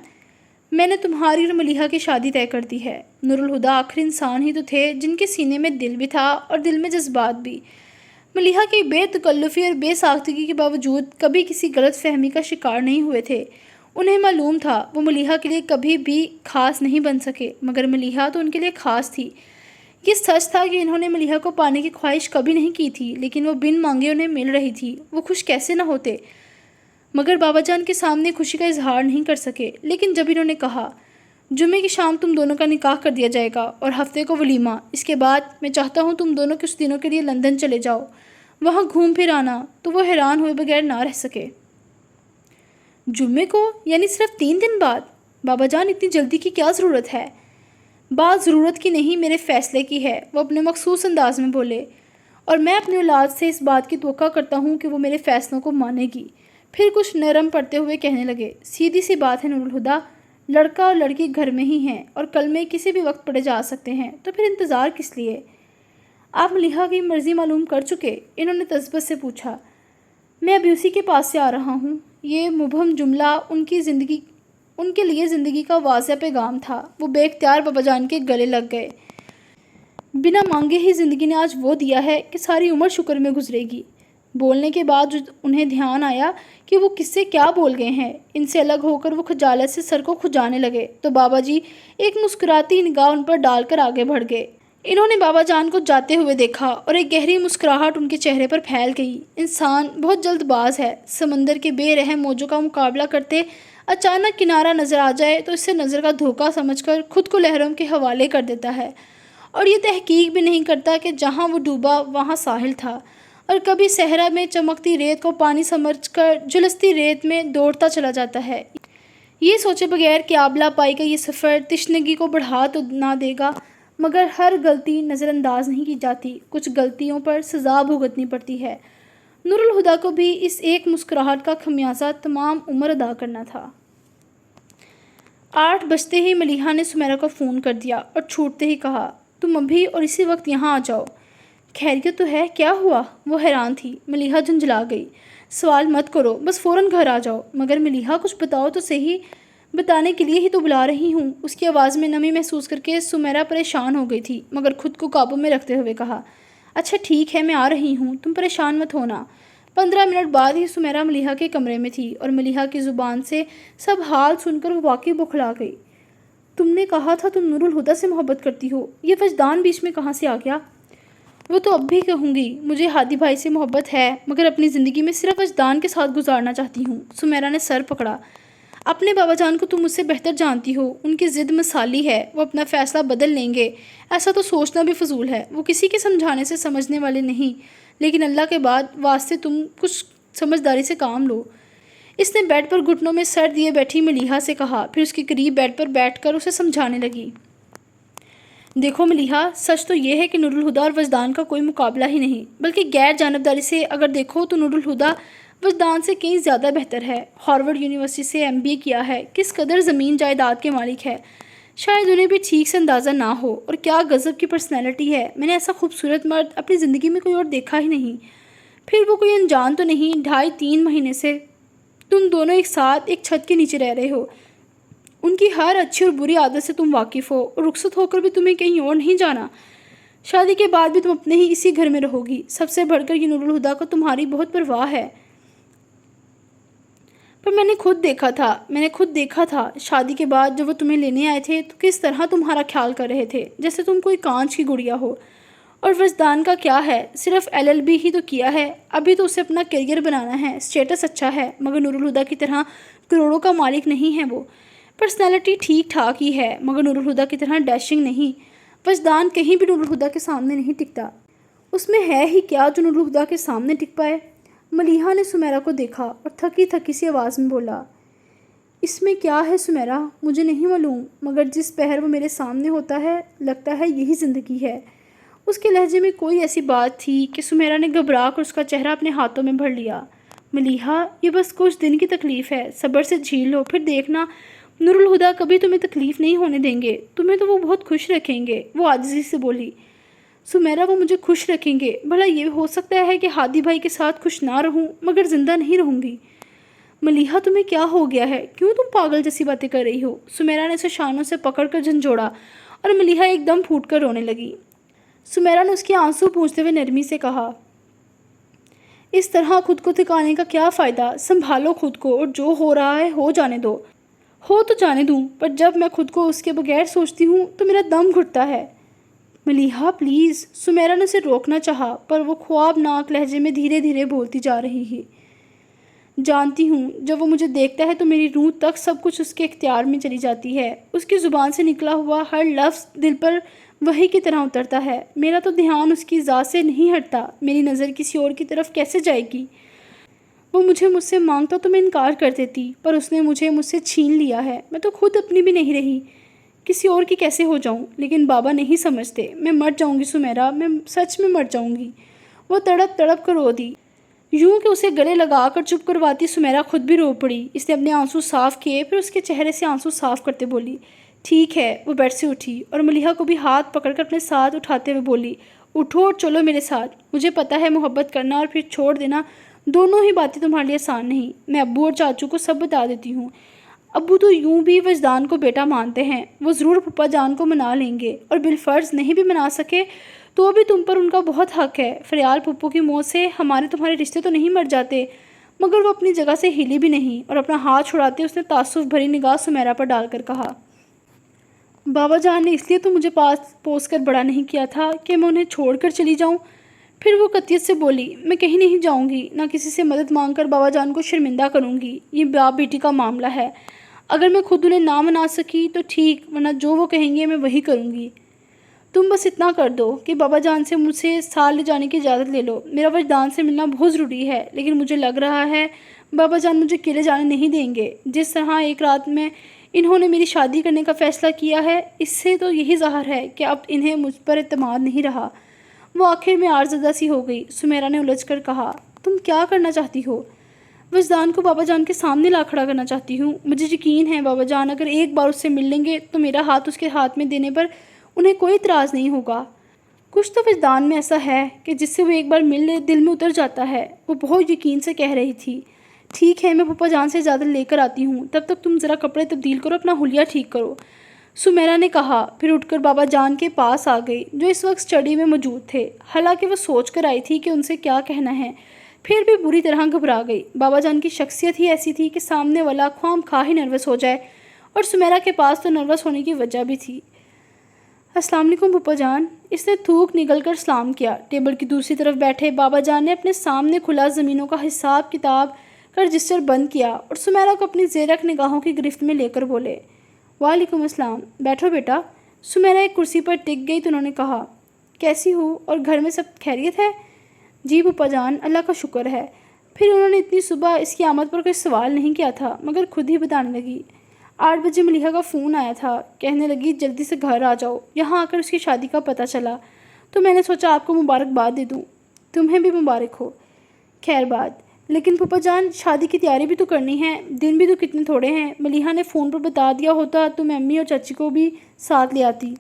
میں نے تمہاری اور ملیحہ کی شادی طے کر دی ہے۔ نور الہدیٰ آخر انسان ہی تو تھے جن کے سینے میں دل بھی تھا اور دل میں جذبات بھی۔ ملیحہ کی بے تکلفی اور بے ساختگی کے باوجود کبھی کسی غلط فہمی کا شکار نہیں ہوئے تھے۔ انہیں معلوم تھا وہ ملیحہ کے لیے کبھی بھی خاص نہیں بن سکے، مگر ملیحہ تو ان کے لیے خاص تھی۔ یہ سچ تھا کہ انہوں نے ملیحہ کو پانے کی خواہش کبھی نہیں کی تھی، لیکن وہ بن مانگے انہیں مل رہی تھی۔ وہ خوش کیسے نہ ہوتے، مگر بابا جان کے سامنے خوشی کا اظہار نہیں کر سکے۔ لیکن جب انہوں نے کہا جمعے کی شام تم دونوں کا نکاح کر دیا جائے گا اور ہفتے کو ولیمہ، اس کے بعد میں چاہتا ہوں تم دونوں کچھ دنوں کے لیے لندن چلے جاؤ، وہاں گھوم پھر آنا، تو وہ حیران ہوئے بغیر نہ رہ سکے۔ جمعے کو یعنی صرف 3 دن بعد؟ بابا جان اتنی جلدی کی کیا ضرورت ہے؟ بات ضرورت کی نہیں، میرے فیصلے کی ہے، وہ اپنے مخصوص انداز میں بولے، اور میں اپنی اولاد سے اس بات کی توقع کرتا ہوں کہ وہ میرے فیصلوں کو مانے گی۔ پھر کچھ نرم پڑتے ہوئے کہنے لگے، سیدھی سی بات ہے نور الہدیٰ، لڑکا اور لڑکی گھر میں ہی ہیں اور کل میں کسی بھی وقت پڑے جا سکتے ہیں، تو پھر انتظار کس لیے؟ آپ ملیحہ کی مرضی معلوم کر چکے؟ انہوں نے تذبذب سے پوچھا۔ میں ابھی اسی کے پاس سے آ رہا ہوں۔ یہ مبہم جملہ ان کے لیے زندگی کا واضح پیغام تھا۔ وہ بے اختیار بابا جان کے گلے لگ گئے۔ بنا مانگے ہی زندگی نے آج وہ دیا ہے کہ ساری عمر شکر میں گزرے گی۔ بولنے کے بعد انہیں دھیان آیا کہ وہ کس سے کیا بول گئے ہیں۔ ان سے الگ ہو کر وہ خجالت سے سر کو کھجانے لگے تو بابا جی ایک مسکراتی نگاہ ان پر ڈال کر آگے بڑھ گئے۔ انہوں نے بابا جان کو جاتے ہوئے دیکھا اور ایک گہری مسکراہٹ ان کے چہرے پر پھیل گئی۔ انسان بہت جلد باز ہے۔ سمندر کے بے رحم موجوں کا مقابلہ کرتے اچانک کنارہ نظر آ جائے تو اسے نظر کا دھوکہ سمجھ کر خود کو لہروں کے حوالے کر دیتا ہے، اور یہ تحقیق بھی نہیں کرتا کہ جہاں وہ ڈوبا وہاں ساحل تھا، اور کبھی صحرا میں چمکتی ریت کو پانی سمجھ کر جھلستی ریت میں دوڑتا چلا جاتا ہے، یہ سوچے بغیر کہ آبلا پائی کا یہ سفر تشنگی کو بڑھا تو نہ دے گا۔ مگر ہر غلطی نظر انداز نہیں کی جاتی، کچھ غلطیوں پر سزا بھگتنی پڑتی ہے۔ نور الہدیٰ کو بھی اس ایک مسکراہٹ کا خمیازہ تمام عمر ادا کرنا تھا۔ 8 بجتے ہی ملیحہ نے سمیرہ کو فون کر دیا اور چھوٹتے ہی کہا، تم ابھی اور اسی وقت یہاں آ جاؤ۔ خیریت تو ہے؟ کیا ہوا؟ وہ حیران تھی۔ ملیحہ جھنجھلا گئی۔ سوال مت کرو، بس فوراً گھر آ جاؤ۔ مگر ملیحہ کچھ بتاؤ تو صحیح۔ بتانے کے لیے ہی تو بلا رہی ہوں۔ اس کی آواز میں نمی محسوس کر کے سمیرا پریشان ہو گئی تھی، مگر خود کو قابو میں رکھتے ہوئے کہا، اچھا ٹھیک ہے، میں آ رہی ہوں، تم پریشان مت ہونا۔ 15 منٹ بعد ہی سمیرا ملیحہ کے کمرے میں تھی اور ملیحہ کی زبان سے سب حال سن کر وہ واقعی بوکھلا گئی۔ تم نے کہا تھا تم نور الہدیٰ سے محبت کرتی ہو، یہ وجدان بیچ میں کہاں سے آ گیا؟ وہ تو اب بھی کہوں گی، مجھے ہادی بھائی سے محبت ہے، مگر اپنی زندگی میں صرف وجدان کے ساتھ گزارنا چاہتی ہوں۔ سمیرا نے سر پکڑا۔ اپنے بابا جان کو تم مجھ سے بہتر جانتی ہو، ان کی ضد مثالی ہے، وہ اپنا فیصلہ بدل لیں گے، ایسا تو سوچنا بھی فضول ہے۔ وہ کسی کے سمجھانے سے سمجھنے والے نہیں، لیکن اللہ کے بعد واسطے تم کچھ سمجھداری سے کام لو۔ اس نے بیڈ پر گھٹنوں میں سر دیے بیٹھی ملیحہ سے کہا، پھر اس کے قریب بیڈ پر بیٹھ کر اسے سمجھانے لگی۔ دیکھو ملیحہ، سچ تو یہ ہے کہ نور الہدیٰ اور وجدان کا کوئی مقابلہ ہی نہیں، بلکہ غیر جانبداری سے اگر دیکھو تو نور الہدیٰ وجدان سے کہیں زیادہ بہتر ہے۔ ہارورڈ یونیورسٹی سے MBA کیا ہے، کس قدر زمین جائیداد کے مالک ہے، شاید انہیں بھی ٹھیک سے اندازہ نہ ہو، اور کیا غضب کی پرسنالٹی ہے۔ میں نے ایسا خوبصورت مرد اپنی زندگی میں کوئی اور دیکھا ہی نہیں۔ پھر وہ کوئی انجان تو نہیں، 2.5-3 مہینے سے تم دونوں ایک ساتھ ایک چھت کے نیچے رہ رہے ہو، ان کی ہر اچھی اور بری عادت سے تم واقف ہو، اور رخصت ہو کر بھی تمہیں کہیں اور نہیں جانا۔ شادی کے بعد بھی تم اپنے ہی اسی گھر میں رہو گی۔ سب سے بڑھ کر یہ نور الہدیٰ کو تمہاری بہت پرواہ ہے۔ پر میں نے خود دیکھا تھا شادی کے بعد جب وہ تمہیں لینے آئے تھے تو کس طرح تمہارا خیال کر رہے تھے، جیسے تم کوئی کانچ کی گڑیا ہو۔ اور وجدان کا کیا ہے، صرف LLB ہی تو کیا ہے، ابھی تو اسے اپنا کیریئر بنانا ہے، اسٹیٹس اچھا ہے، مگر نور الہدیٰ کی طرح کروڑوں کا مالک نہیں ہے۔ وہ پرسنالٹی ٹھیک ٹھاک ہی ہے، مگر نور الہدیٰ کی طرح ڈیشنگ نہیں۔ وجدان کہیں بھی نور الہدیٰ کے سامنے نہیں ٹکتا۔ اس میں ہے ہی کیا جو نور الہدیٰ کے سامنے ٹک پائے؟ ملیحہ نے سمیرا کو دیکھا اور تھکی تھکی سی آواز میں بولا، اس میں کیا ہے سمیرا، مجھے نہیں معلوم، مگر جس پہر وہ میرے سامنے ہوتا ہے لگتا ہے یہی زندگی ہے۔ اس کے لہجے میں کوئی ایسی بات تھی کہ سمیرا نے گھبرا کر اس کا چہرہ اپنے ہاتھوں میں بھر لیا۔ ملیحہ، یہ بس کچھ دن کی تکلیف ہے، صبر سے جھیل لو، پھر دیکھنا نور الہدیٰ کبھی تمہیں تکلیف نہیں ہونے دیں گے، تمہیں تو وہ بہت خوش رکھیں گے۔ وہ عاجزی سے بولی، سمیرا وہ مجھے خوش رکھیں گے، بھلا یہ ہو سکتا ہے کہ ہادی بھائی کے ساتھ خوش نہ رہوں مگر زندہ نہیں رہوں گی؟ ملیحہ تمہیں کیا ہو گیا ہے، کیوں تم پاگل جیسی باتیں کر رہی ہو؟ سمیرا نے اسے شانوں سے پکڑ کر جھنجھوڑا اور ملیحہ ایک دم پھوٹ کر رونے لگی۔ سمیرا نے اس کے آنسو پوچھتے ہوئے نرمی سے کہا، اس طرح خود کو تھکانے کا کیا فائدہ، سنبھالو خود کو، اور جو ہو رہا ہے ہو جانے دو۔ ہو تو جانے دوں، پر جب میں خود کو اس کے بغیر سوچتی ہوں تو میرا دم گھٹتا ہے۔ ملیحہ پلیز، سمیرا نے اسے روکنا چاہا، پر وہ خوابناک لہجے میں دھیرے دھیرے بولتی جا رہی ہے، جانتی ہوں جب وہ مجھے دیکھتا ہے تو میری روح تک سب کچھ اس کے اختیار میں چلی جاتی ہے، اس کی زبان سے نکلا ہوا ہر لفظ دل پر وحی کی طرح اترتا ہے، میرا تو دھیان اس کی ذات سے نہیں ہٹتا، میری نظر کسی اور کی طرف کیسے جائے گی؟ وہ مجھ سے مانگتا تو میں انکار کر دیتی، پر اس نے مجھ سے چھین لیا ہے، میں تو خود اپنی بھی نہیں رہی، کسی اور کی کیسے ہو جاؤں؟ لیکن بابا نہیں سمجھتے، میں مر جاؤں گی سمیرا، میں سچ میں مر جاؤں گی۔ وہ تڑپ تڑپ کر رو دی، یوں کہ اسے گلے لگا کر چپ کرواتی سمیرا خود بھی رو پڑی۔ اس نے اپنے آنسو صاف کیے، پھر اس کے چہرے سے آنسو صاف کرتے بولی، ٹھیک ہے۔ وہ بیڈ سے اٹھی اور ملیحہ کو بھی ہاتھ پکڑ کر اپنے ساتھ اٹھاتے ہوئے بولی، اٹھو اور چلو میرے ساتھ۔ مجھے پتہ ہے محبت کرنا اور پھر چھوڑ دینا دونوں ہی باتیں تمہارے لیے آسان نہیں، میں ابو اور چاچو کو سب بتا دیتی ہوں۔ ابو تو یوں بھی وجدان کو بیٹا مانتے ہیں، وہ ضرور پھپھا جان کو منا لیں گے، اور بالفرض نہیں بھی منا سکے تو بھی تم پر ان کا بہت حق ہے۔ فریال پھپھو کی موت سے ہمارے تمہارے رشتے تو نہیں مر جاتے، مگر وہ اپنی جگہ سے ہلی بھی نہیں۔ اور اپنا ہاتھ چھڑاتے اس نے تعصب بھری نگاہ سمیرا پر ڈال کر کہا، بابا جان نے اس لیے تو مجھے پاس پوس کر بڑا نہیں کیا تھا کہ میں انہیں چھوڑ کر چلی جاؤں۔ پھر وہ قطعیت سے بولی، میں کہیں نہیں جاؤں گی، نہ کسی سے مدد مانگ کر بابا جان کو شرمندہ کروں گی، یہ باپ بیٹی کا معاملہ ہے، اگر میں خود انہیں نہ منا سکی تو ٹھیک، ورنہ جو وہ کہیں گے میں وہی کروں گی۔ تم بس اتنا کر دو کہ بابا جان سے مجھ سے ساتھ لے جانے کی اجازت لے لو، میرا وجدان سے ملنا بہت ضروری ہے، لیکن مجھے لگ رہا ہے بابا جان مجھے اکیلے جانے نہیں دیں گے۔ جس طرح ایک رات میں انہوں نے میری شادی کرنے کا فیصلہ کیا ہے، اس سے تو یہی ظاہر ہے کہ اب انہیں مجھ پر اعتماد نہیں رہا۔ وہ آخر میں عارضدہ سی ہو گئی۔ سمیرا نے الجھ کر کہا، تم کیا کرنا چاہتی ہو؟ وجدان کو بابا جان کے سامنے لا کھڑا کرنا چاہتی ہوں۔ مجھے یقین ہے بابا جان اگر ایک بار اس سے مل لیں گے تو میرا ہاتھ اس کے ہاتھ میں دینے پر انہیں کوئی اعتراض نہیں ہوگا۔ کچھ تو وجدان میں ایسا ہے کہ جس سے وہ ایک بار مل لے دل میں اتر جاتا ہے، وہ بہت یقین سے کہہ رہی تھی۔ ٹھیک ہے، میں پھپھا جان سے اجازت لے کر آتی ہوں، تب تک تم ذرا کپڑے تبدیل کرو، اپنا حلیہ ٹھیک کرو، سمیرا نے کہا، پھر اٹھ کر بابا جان کے پاس آ گئی جو اس وقت اسٹڈی میں موجود تھے۔ حالانکہ وہ سوچ کر آئی تھی کہ ان سے کیا کہنا ہے، پھر بھی بری طرح گھبرا گئی۔ بابا جان کی شخصیت ہی ایسی تھی کہ سامنے والا خواہ مخواہ ہی نروس ہو جائے، اور سمیرا کے پاس تو نروس ہونے کی وجہ بھی تھی۔ السلام علیکم پھپھا جان، اس نے تھوک نگل کر سلام کیا۔ ٹیبل کی دوسری طرف بیٹھے بابا جان نے اپنے سامنے کھلا زمینوں کا حساب کتاب کا رجسٹر بند کیا اور سمیرا کو اپنی زیرک نگاہوں کی گرفت میں لے کر بولے، وعلیکم السلام، بیٹھو بیٹا۔ سمیرا ایک کرسی پر ٹک گئی تو انہوں نے کہا، کیسی ہو اور گھر میں سب خیریت ہے؟ جی پھپھا جان، اللہ کا شکر ہے۔ پھر انہوں نے اتنی صبح اس کی آمد پر کوئی سوال نہیں کیا تھا، مگر خود ہی بتانے لگی، 8 بجے ملیحہ کا فون آیا تھا، کہنے لگی جلدی سے گھر آ جاؤ، یہاں آ کر اس کی شادی کا پتہ چلا تو میں نے سوچا آپ کو مبارکباد دے دوں۔ تمہیں بھی مبارک ہو۔ خیر بات، لیکن پھپھا جان شادی کی تیاری بھی تو کرنی ہے، دن بھی تو کتنے تھوڑے ہیں۔ ملیحہ نے فون پر بتا دیا ہوتا تو میں امی اور چاچی کو بھی ساتھ لے آتی۔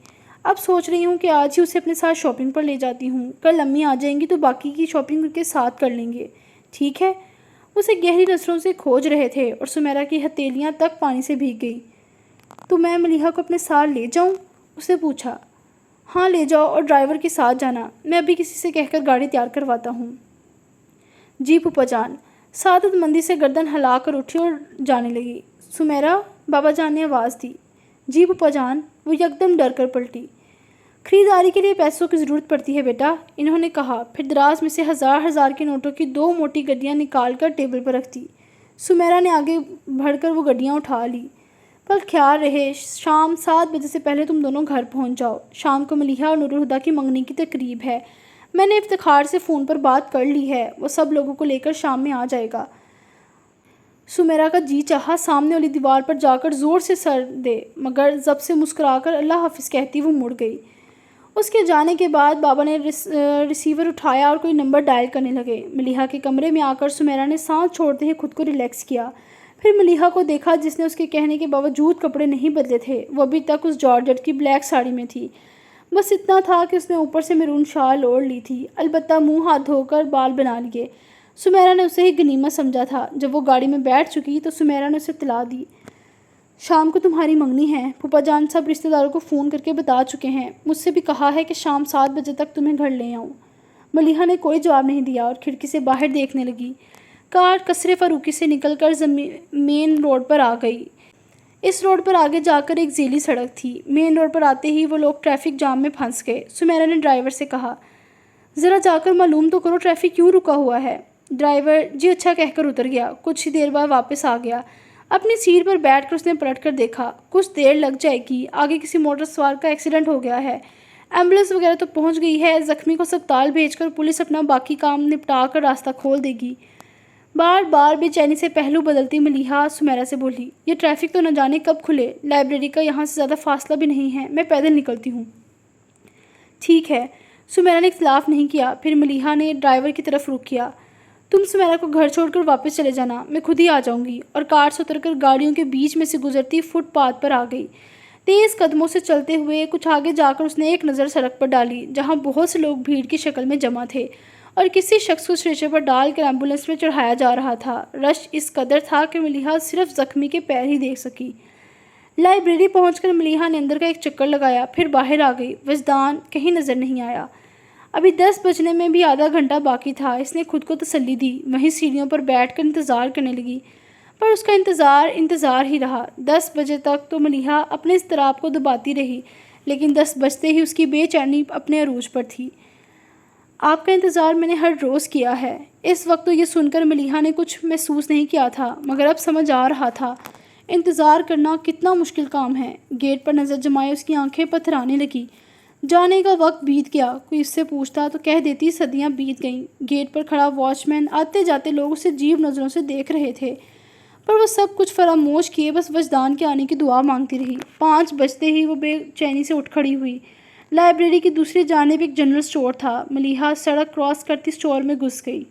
اب سوچ رہی ہوں کہ آج ہی اسے اپنے ساتھ شاپنگ پر لے جاتی ہوں، کل امی آ جائیں گی تو باقی کی شاپنگ کے ساتھ کر لیں گے، ٹھیک ہے؟ اسے گہری نظروں سے کھوج رہے تھے اور سمیرا کی ہتھیلیاں تک پانی سے بھیگ گئی۔ تو میں ملیحہ کو اپنے ساتھ لے جاؤں؟ اس نے پوچھا۔ ہاں لے جاؤ، اور ڈرائیور کے ساتھ جانا، میں ابھی کسی سے کہہ کر گاڑی تیار کرواتا ہوں۔ جی پھپھا جان۔ سعادت مندی سے گردن ہلا کر اٹھی اور جانے لگی۔ سمیرا، بابا جان نے آواز دی۔ جی پھپھا جان۔ وہ یکدم ڈر کر پلٹی۔ خریداری کے لیے پیسوں کی ضرورت پڑتی ہے بیٹا، انہوں نے کہا، پھر دراز میں سے ہزار کے نوٹوں کی 2 موٹی گڈیاں نکال کر ٹیبل پر رکھ دی۔ سمیرا نے آگے بڑھ کر وہ گڈیاں اٹھا لی۔ پر خیال رہے شام 7 بجے سے پہلے تم دونوں گھر پہنچ جاؤ، شام کو ملیحہ اور نور الہدیٰ کی منگنی کی تقریب ہے، میں نے افتخار سے فون پر بات کر لی ہے، وہ سب لوگوں کو لے کر شام میں آ جائے گا۔ سمیرا کا جی چاہا سامنے والی دیوار پر جا کر زور سے سر دے، مگر زب سے مسکرا کر اللہ حافظ کہتی وہ مڑ گئی۔ اس کے جانے کے بعد بابا نے ریسیور اٹھایا اور کوئی نمبر ڈائل کرنے لگے۔ ملیحہ کے کمرے میں آ کر سمیرا نے سانس چھوڑتے ہی خود کو ریلیکس کیا۔ پھر ملیحہ کو دیکھا جس نے اس کے کہنے کے باوجود کپڑے نہیں بدلے تھے، وہ ابھی تک اس جارجٹ کی بلیک ساڑی میں تھی، بس اتنا تھا کہ اس نے اوپر سے میرون شال اوڑھ لی تھی، البتہ منہ ہاتھ دھو کر بال بنا لیے۔ سمیرا نے اسے ہی غنیمت سمجھا تھا۔ جب وہ گاڑی میں بیٹھ چکی تو سمیرا نے اسے اطلاع دی، شام کو تمہاری منگنی ہے، پھپھا جان سب رشتہ داروں کو فون کر کے بتا چکے ہیں، مجھ سے بھی کہا ہے کہ شام 7 بجے تک تمہیں گھر لے آؤں۔ ملیحہ نے کوئی جواب نہیں دیا اور کھڑکی سے باہر دیکھنے لگی۔ کار قصر فاروقی سے نکل کر مین روڈ پر آ گئی۔ اس روڈ پر آگے جا کر ایک ذیلی سڑک تھی۔ مین روڈ پر آتے ہی وہ لوگ ٹریفک جام میں پھنس گئے۔ سمیرا نے ڈرائیور سے کہا، ذرا جا کر معلوم تو کرو ٹریفک کیوں رکا ہوا ہے۔ ڈرائیور جی اچھا کہہ کر اتر گیا۔ کچھ ہی دیر بعد واپس آ گیا۔ اپنی سیٹ پر بیٹھ کر اس نے پلٹ کر دیکھا، کچھ دیر لگ جائے گی، آگے کسی موٹر سوار کا ایکسیڈنٹ ہو گیا ہے، ایمبولینس وغیرہ تو پہنچ گئی ہے، زخمی کو اسپتال بھیج کر پولیس اپنا باقی کام نپٹا کر راستہ کھول دے گی۔ بار بار بے چینی سے پہلو بدلتی ملیحہ سمیرا سے بولی، یہ ٹریفک تو نہ جانے کب کھلے، لائبریری کا یہاں سے زیادہ فاصلہ بھی نہیں ہے، میں پیدل نکلتی ہوں۔ ٹھیک ہے۔ سمیرا نے اختلاف نہیں کیا۔ پھر ملیحہ نے ڈرائیور کی طرف رخ کیا، تم سمیرا کو گھر چھوڑ کر واپس چلے جانا، میں خود ہی آ جاؤں گی، اور کار سے اتر کر گاڑیوں کے بیچ میں سے گزرتی فٹ پاتھ پر آ گئی۔ تیز قدموں سے چلتے ہوئے کچھ آگے جا کر اس نے ایک نظر سڑک پر ڈالی جہاں بہت سے لوگ بھیڑ کی شکل میں جمع تھے اور کسی شخص کو اسٹریچر پر ڈال کر ایمبولینس میں چڑھایا جا رہا تھا۔ رش اس قدر تھا کہ ملیحہ صرف زخمی کے پیر ہی دیکھ سکی۔ لائبریری پہنچ کر ملیحہ نے اندر کا ایک چکر لگایا، پھر باہر آ گئی۔ وجدان کہیں نظر نہیں آیا۔ ابھی 10 بجنے میں بھی آدھا گھنٹہ باقی تھا۔ اس نے خود کو تسلی دی، وہیں سیڑھیوں پر بیٹھ کر انتظار کرنے لگی، پر اس کا انتظار ہی رہا۔ 10 بجے تک تو ملیحہ اپنے اضطراب کو دباتی رہی، لیکن 10 بجتے ہی اس کی بے چینی اپنے عروج پر تھی۔ آپ کا انتظار میں نے ہر روز کیا ہے۔ اس وقت تو یہ سن کر ملیحہ نے کچھ محسوس نہیں کیا تھا، مگر اب سمجھ آ رہا تھا انتظار کرنا کتنا مشکل کام ہے۔ گیٹ پر نظر جمائے اس کی آنکھیں پتھرانے لگی۔ جانے کا وقت بیت گیا، کوئی اس سے پوچھتا تو کہہ دیتی صدیاں بیت گئیں۔ گیٹ پر کھڑا واچ مین، آتے جاتے لوگ اسے عجیب نظروں سے دیکھ رہے تھے، پر وہ سب کچھ فراموش کیے بس وجدان کے آنے کی دعا مانگتی رہی۔ 5 بجتے ہی وہ بے چینی سے اٹھ کھڑی ہوئی۔ لائبریری کی دوسری جانب ایک جنرل اسٹور تھا۔ ملیحہ سڑک کراس کرتی اسٹور میں گھس گئی۔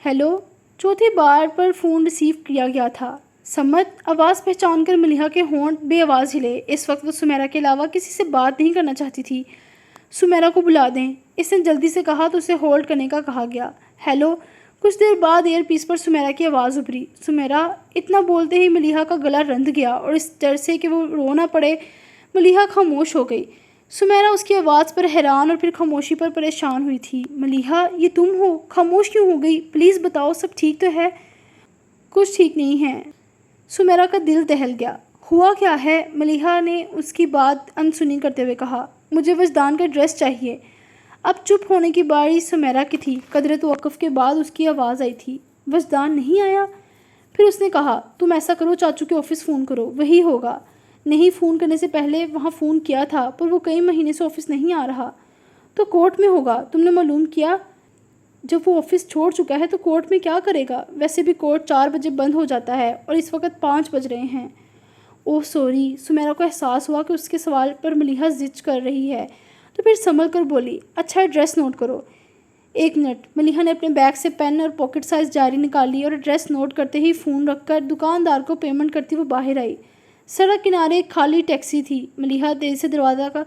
ہیلو، چوتھی بار پر فون ریسیو کیا گیا تھا۔ سمت، آواز پہچان کر ملیحہ کے ہونٹ بے آواز ہلے۔ اس وقت وہ سمیرا کے علاوہ کسی سے بات نہیں کرنا چاہتی تھی۔ سمیرا کو بلا دیں، اس نے جلدی سے کہا تو اسے ہولڈ کرنے کا کہا گیا۔ ہیلو، کچھ دیر بعد ایئر پیس پر سمیرا کی آواز ابھری، سمیرا۔ اتنا بولتے ہی ملیحہ کا گلا رند گیا اور اس ڈر سے کہ وہ رو نہ پڑے ملیحہ خاموش ہو گئی۔ سمیرا اس کی آواز پر حیران اور پھر خاموشی پر پریشان ہوئی تھی۔ ملیحہ، یہ تم ہو؟ خاموش کیوں ہو گئی؟ پلیز بتاؤ، سب ٹھیک تو ہے؟ کچھ ٹھیک نہیں ہے۔ سمیرا کا دل دہل گیا۔ ہوا کیا ہے؟ ملیحہ نے اس کی بات انسنی کرتے ہوئے کہا۔ مجھے وجدان کا ایڈریس چاہیے۔ اب چپ ہونے کی باری سمیرا کی تھی۔ قدرے توقف کے بعد اس کی آواز آئی تھی، وجدان نہیں آیا؟ پھر اس نے کہا، تم ایسا کرو، چاچو کے آفس فون کرو، وہی ہوگا۔ نہیں، فون کرنے سے پہلے وہاں فون کیا تھا پر وہ کئی مہینے سے آفس نہیں آ رہا۔ تو کورٹ میں ہوگا، تم نے معلوم کیا؟ جب وہ آفس چھوڑ چکا ہے تو کورٹ میں کیا کرے گا؟ ویسے بھی کورٹ 4 بجے بند ہو جاتا ہے اور اس وقت 5 بج رہے ہیں۔ اوہ سوری۔ سمیرا کو احساس ہوا کہ اس کے سوال پر ملیحہ ضد کر رہی ہے، تو پھر سنبھل کر بولی، اچھا ایڈریس نوٹ کرو۔ 1 منٹ۔ ملیحہ نے اپنے بیگ سے پین اور پاکٹ سائز ڈائری نکالی اور ایڈریس نوٹ کرتے ہی فون رکھ کر دکاندار کو پیمنٹ کرتی وہ باہر آئی۔ سڑک کنارے ایک خالی ٹیکسی تھی۔ ملیحہ تیزی سے دروازہ کا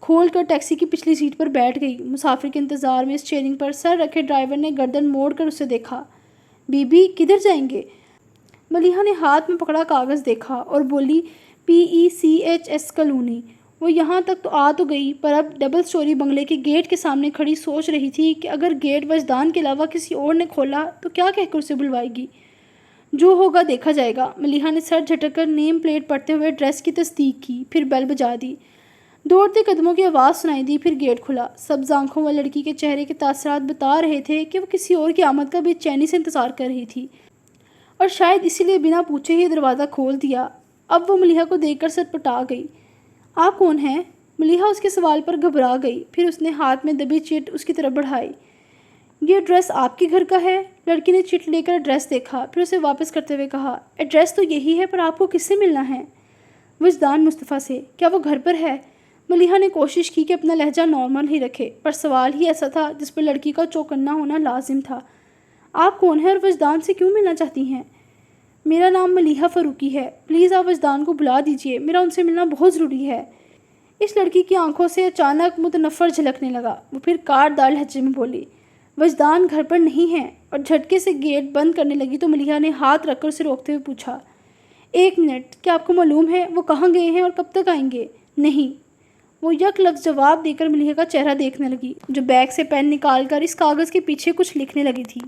کھول کر ٹیکسی کی پچھلی سیٹ پر بیٹھ گئی۔ مسافر کے انتظار میں اسٹیئرنگ پر سر رکھے ڈرائیور نے گردن موڑ کر اسے دیکھا۔ بی بی، کدھر جائیں گے؟ ملیحہ نے ہاتھ میں پکڑا کاغذ دیکھا اور بولی، PECHS کالونی۔ وہ یہاں تک تو آ تو گئی پر اب ڈبل سٹوری بنگلے کے گیٹ کے سامنے کھڑی سوچ رہی تھی کہ اگر گیٹ وجدان کے علاوہ کسی اور نے کھولا تو کیا کہہ کر اسے بلوائے گی۔ جو ہوگا دیکھا جائے گا۔ ملیحہ نے سر جھٹک کر نیم پلیٹ پڑھتے ہوئے ایڈریس کی تصدیق کی، پھر بیل بجا دی۔ دوڑتے قدموں کی آواز سنائی دی، پھر گیٹ کھلا۔ سبز آنکھوں والے لڑکی کے چہرے کے تاثرات بتا رہے تھے کہ وہ کسی اور کی آمد کا بے چینی سے انتظار کر رہی تھی اور شاید اسی لیے بنا پوچھے ہی دروازہ کھول دیا۔ اب وہ ملیحہ کو دیکھ کر سٹپٹا گئی۔ آپ کون ہیں؟ ملیحہ اس کے سوال پر گھبرا گئی، پھر اس نے ہاتھ میں دبی چٹ اس کی طرف بڑھائی۔ یہ ایڈریس آپ کے گھر کا ہے؟ لڑکی نے چٹ لے کر ایڈریس دیکھا، پھر اسے واپس کرتے ہوئے کہا، ایڈریس تو یہی ہے پر آپ کو کس سے ملنا ہے؟ وجدان مصطفیٰ سے۔ کیا وہ گھر پر ہے؟ ملیحہ نے کوشش کی کہ اپنا لہجہ نارمل ہی رکھے، پر سوال ہی ایسا تھا جس پر لڑکی کا چوکنا ہونا لازم تھا۔ آپ کون ہیں اور وجدان سے کیوں ملنا چاہتی ہیں؟ میرا نام ملیحہ فاروقی ہے، پلیز آپ وجدان کو بلا دیجیے، میرا ان سے ملنا بہت ضروری ہے۔ اس لڑکی کی آنکھوں سے اچانک متنفر جھلکنے لگا۔ وہ پھر کاٹ دار لہجے میں بولی، وجدان گھر پر نہیں ہے، اور جھٹکے سے گیٹ بند کرنے لگی تو ملیحہ نے ہاتھ رکھ کر اسے روکتے ہوئے پوچھا، 1 منٹ، کیا آپ کو معلوم ہے وہ کہاں گئے ہیں اور کب تک آئیں گے؟ نہیں۔ وہ یک لفظ جواب دے کر ملیحہ کا چہرہ دیکھنے لگی، جو بیگ سے پین نکال کر اس کاغذ کے پیچھے کچھ لکھنے لگی تھی۔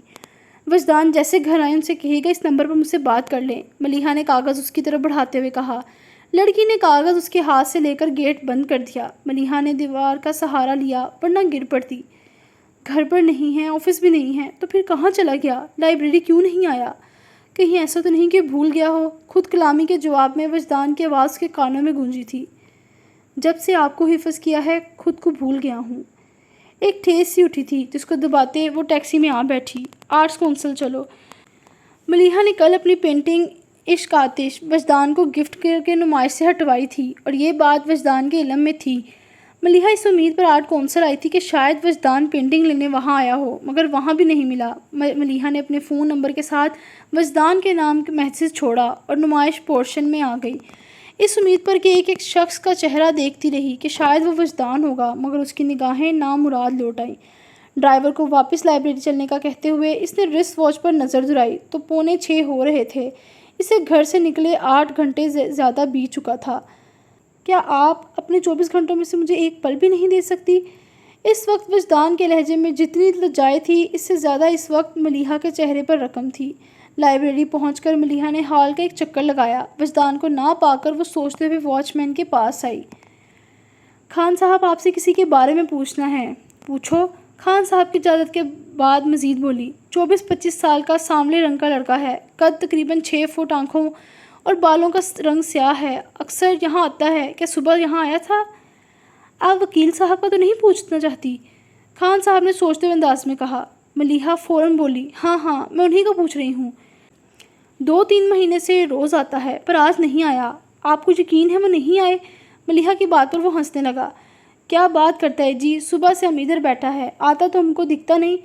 وجدان جیسے گھر آئے ان سے کہے گا اس نمبر پر مجھ سے بات کر لیں۔ ملیحہ نے کاغذ اس کی طرف بڑھاتے ہوئے کہا۔ لڑکی نے کاغذ اس کے ہاتھ سے لے کر گیٹ بند کر دیا۔ ملیحہ نے دیوار کا سہارا لیا ورنہ گر پڑتی۔ گھر پر نہیں ہے، آفس بھی نہیں ہے، تو پھر کہاں چلا گیا؟ لائبریری کیوں نہیں آیا؟ کہیں ایسا تو نہیں کہ بھول گیا ہو؟ خود کلامی کے جواب میں وجدان کی آواز اس کے کانوں میں گونجی تھی، جب سے آپ کو حفظ کیا ہے خود کو بھول گیا ہوں۔ ایک ٹھیس سی اٹھی تھی جس کو دباتے وہ ٹیکسی میں آ بیٹھی۔ آرٹس کونسل چلو۔ ملیحہ نے کل اپنی پینٹنگ عشق آتش وجدان کو گفٹ کر کے نمائش سے ہٹوائی تھی اور یہ بات وجدان کے علم میں تھی۔ ملیحہ اس امید پر آرٹ کونسل آئی تھی کہ شاید وجدان پینٹنگ لینے وہاں آیا ہو، مگر وہاں بھی نہیں ملا۔ ملیحہ نے اپنے فون نمبر کے ساتھ وجدان کے نام کے میسیج چھوڑا اور نمائش پورشن میں آ گئی، اس امید پر کہ ایک شخص کا چہرہ دیکھتی رہی کہ شاید وہ وجدان ہوگا، مگر اس کی نگاہیں نامراد لوٹ آئیں۔ ڈرائیور کو واپس لائبریری چلنے کا کہتے ہوئے اس نے رسٹ واچ پر نظر درائی تو 5:45 ہو رہے تھے۔ اسے گھر سے نکلے 8 گھنٹے زیادہ بیت چکا تھا۔ کیا آپ اپنے 24 گھنٹوں میں سے مجھے ایک پل بھی نہیں دے سکتی؟ اس وقت وجدان کے لہجے میں جتنی لجائی تھی اس سے زیادہ اس وقت ملیحہ کے چہرے پر رقم تھی۔ لائبریری پہنچ کر ملیحہ نے ہال کا ایک چکر لگایا۔ وجدان کو نہ پا کر وہ سوچتے ہوئے واچ مین کے پاس آئی۔ خان صاحب، آپ سے کسی کے بارے میں پوچھنا ہے۔ پوچھو۔ خان صاحب کی اجازت کے بعد مزید بولی۔ 24-25 سال کا سانولے رنگ کا لڑکا ہے، قد تقریباً 6 فٹ، آنکھوں اور بالوں کا رنگ سیاہ ہے، اکثر یہاں آتا ہے۔ کیا صبح یہاں آیا تھا؟ آپ وکیل صاحب کا تو نہیں پوچھنا چاہتی؟ خان صاحب نے سوچتے ہوئے انداز میں کہا۔ ملیحہ فوراً بولی، ہاں میں انہی کو پوچھ رہی ہوں۔ 2-3 مہینے سے روز آتا ہے پر آج نہیں آیا۔ آپ کو یقین ہے وہ نہیں آئے؟ ملیحہ کی بات پر وہ ہنسنے لگا۔ کیا بات کرتا ہے جی، صبح سے ہم ادھر بیٹھا ہے، آتا تو ہم کو دکھتا نہیں۔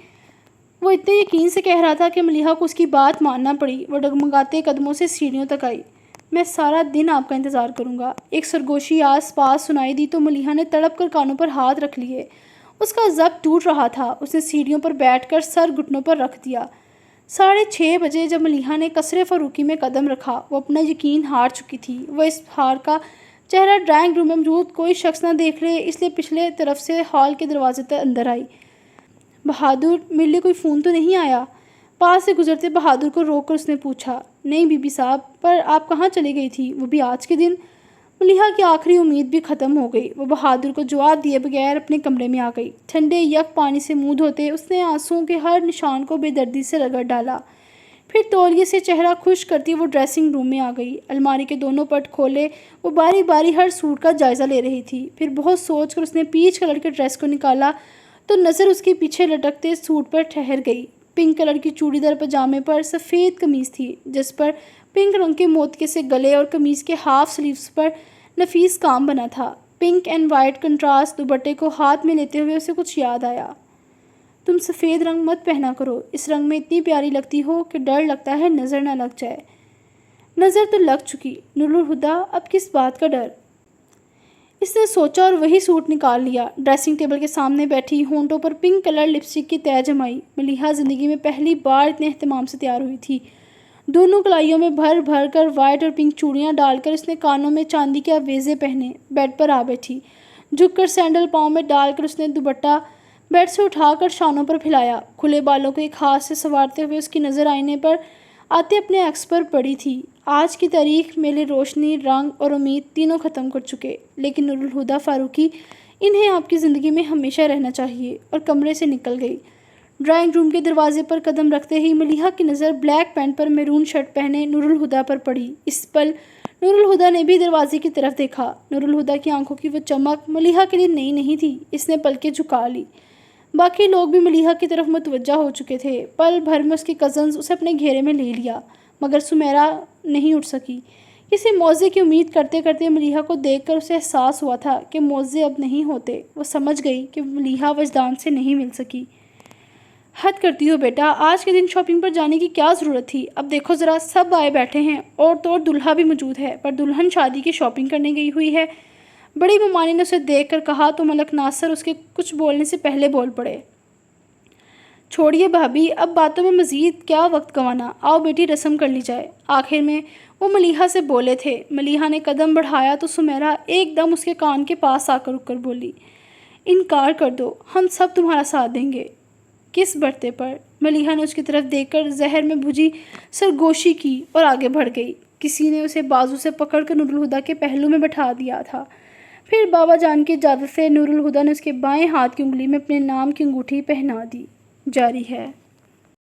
وہ اتنے یقین سے کہہ رہا تھا کہ ملیحہ کو اس کی بات ماننا پڑی۔ وہ ڈگمگاتے قدموں سے سیڑھیوں تک آئی۔ میں سارا دن آپ کا انتظار کروں گا۔ ایک سرگوشی آس پاس سنائی دی تو ملیحہ نے تڑپ کر کانوں پر ہاتھ رکھ لیے۔ اس کا ضبط ٹوٹ رہا تھا۔ اس نے سیڑھیوں پر بیٹھ کر سر گھٹنوں پر رکھ دیا۔ 6:30 جب ملیحہ نے قصر فاروقی میں قدم رکھا، وہ اپنا یقین ہار چکی تھی۔ وہ اس ہار کا چہرہ ڈرائنگ روم میں موجود کوئی شخص نہ دیکھ لے، اس لیے پچھلے طرف سے ہال کے دروازے تک اندر آئی۔ بہادر، میرے لیے کوئی فون تو نہیں آیا؟ پاس سے گزرتے بہادر کو روک کر اس نے پوچھا۔ نہیں بی بی صاحب، پر آپ کہاں چلی گئی تھی، وہ بھی آج کے دن؟ ملیحہ کی آخری امید بھی ختم ہو گئی۔ وہ بہادر کو جواب دیے بغیر اپنے کمرے میں آ گئی۔ ٹھنڈے یک پانی سے منہ دھوتے اس نے آنسوؤں کے ہر نشان کو بے دردی سے رگڑ ڈالا۔ پھر تولیے سے چہرہ خشک کرتی وہ ڈریسنگ روم میں آ گئی۔ الماری کے دونوں پٹ کھولے وہ باری باری ہر سوٹ کا جائزہ لے رہی تھی۔ پھر بہت سوچ کر اس نے پیچ کلر کے ڈریس کو نکالا تو نظر اس کے پیچھے لٹکتے سوٹ پر ٹھہر گئی۔ پنک کلر کی چوڑی دار پاجامے پر سفید قمیص تھی، جس پر پنک رنگ کے موتیے سے گلے اور قمیص کے ہاف سلیوز پر نفیس کام بنا تھا۔ پنک اینڈ وائٹ کنٹراسٹ دوپٹے کو ہاتھ میں لیتے ہوئے اسے کچھ یاد آیا۔ تم سفید رنگ مت پہنا کرو، اس رنگ میں اتنی پیاری لگتی ہو کہ ڈر لگتا ہے نظر نہ لگ جائے۔ نظر تو لگ چکی، نور الہدیٰ، اب کس بات کا ڈر؟ اس نے سوچا اور وہی سوٹ نکال لیا۔ ڈریسنگ ٹیبل کے سامنے بیٹھی ہونٹوں پر پنک کلر لپسٹک کی تہہ جمائی۔ ملیحہ زندگی میں پہلی بار اتنے اہتمام سے تیار ہوئی تھی۔ دونوں کلائیوں میں بھر بھر کر وائٹ اور پنک چوڑیاں ڈال کر اس نے کانوں میں چاندی کے آویزے پہنے بیڈ پر آ بیٹھی۔ جھک کر سینڈل پاؤں میں ڈال کر اس نے دوپٹہ بیڈ سے اٹھا کر شانوں پر پھیلایا۔ کھلے بالوں کو ایک ہاتھ سے سنوارتے ہوئے اس کی نظر آئینے پر آتے اپنے ایکس پر پڑی تھی۔ آج کی تاریخ میں لیے روشنی، رنگ اور امید تینوں ختم کر چکے، لیکن نور الہدیٰ فاروقی، انہیں آپ کی زندگی میں ہمیشہ رہنا چاہیے، اور کمرے سے نکل گئی۔ ڈرائنگ روم کے دروازے پر قدم رکھتے ہی ملیحہ کی نظر بلیک پینٹ پر میرون شرٹ پہنے نور الہدیٰ پر پڑی۔ اس پل نور الہدیٰ نے بھی دروازے کی طرف دیکھا۔ نور الہدیٰ کی آنکھوں کی وہ چمک ملیحہ کے لیے نئی نہیں تھی۔ اس نے پلکیں جھکا لی۔ باقی لوگ بھی ملیحہ کی طرف متوجہ ہو چکے تھے۔ پل بھر میں اس کے کزنز اسے اپنے گھیرے میں لے لیا، مگر سمیرا نہیں اٹھ سکی۔ کسی معاوضے کی امید کرتے کرتے ملیحہ کو دیکھ کر اسے احساس ہوا تھا کہ معاوضے اب نہیں ہوتے۔ وہ سمجھ گئی کہ ملیحہ وجدان سے نہیں مل سکی۔ حد کرتی ہو بیٹا، آج کے دن شاپنگ پر جانے کی کیا ضرورت تھی؟ اب دیکھو ذرا، سب آئے بیٹھے ہیں اور تو اور دلہا بھی موجود ہے، پر دلہن شادی کی شاپنگ کرنے گئی ہوئی ہے۔ بڑی ممانی نے اسے دیکھ کر کہا تو ملک ناصر اس کے کچھ بولنے سے پہلے بول پڑے۔ چھوڑیے بھابھی، اب باتوں میں مزید کیا وقت گنوانا، آؤ بیٹی رسم کر لی جائے۔ آخر میں وہ ملیحہ سے بولے تھے۔ ملیحہ نے قدم بڑھایا تو سمیرا ایک دم اس کے کان کے پاس آ کر رک کر بولی، انکار کر دو، ہم سب تمہارا ساتھ دیں گے۔ کس برتے پر؟ ملیحہ نے اس کی طرف دیکھ کر زہر میں بھجی سرگوشی کی اور آگے بڑھ گئی۔ کسی نے اسے بازو سے پکڑ کر نور الہدیٰ کے پہلو میں بٹھا دیا تھا۔ پھر بابا جان کی اجازت سے نور الہدیٰ نے اس کے بائیں ہاتھ کی انگلی میں اپنے نام کی انگوٹھی پہنا دی۔ جاری ہے۔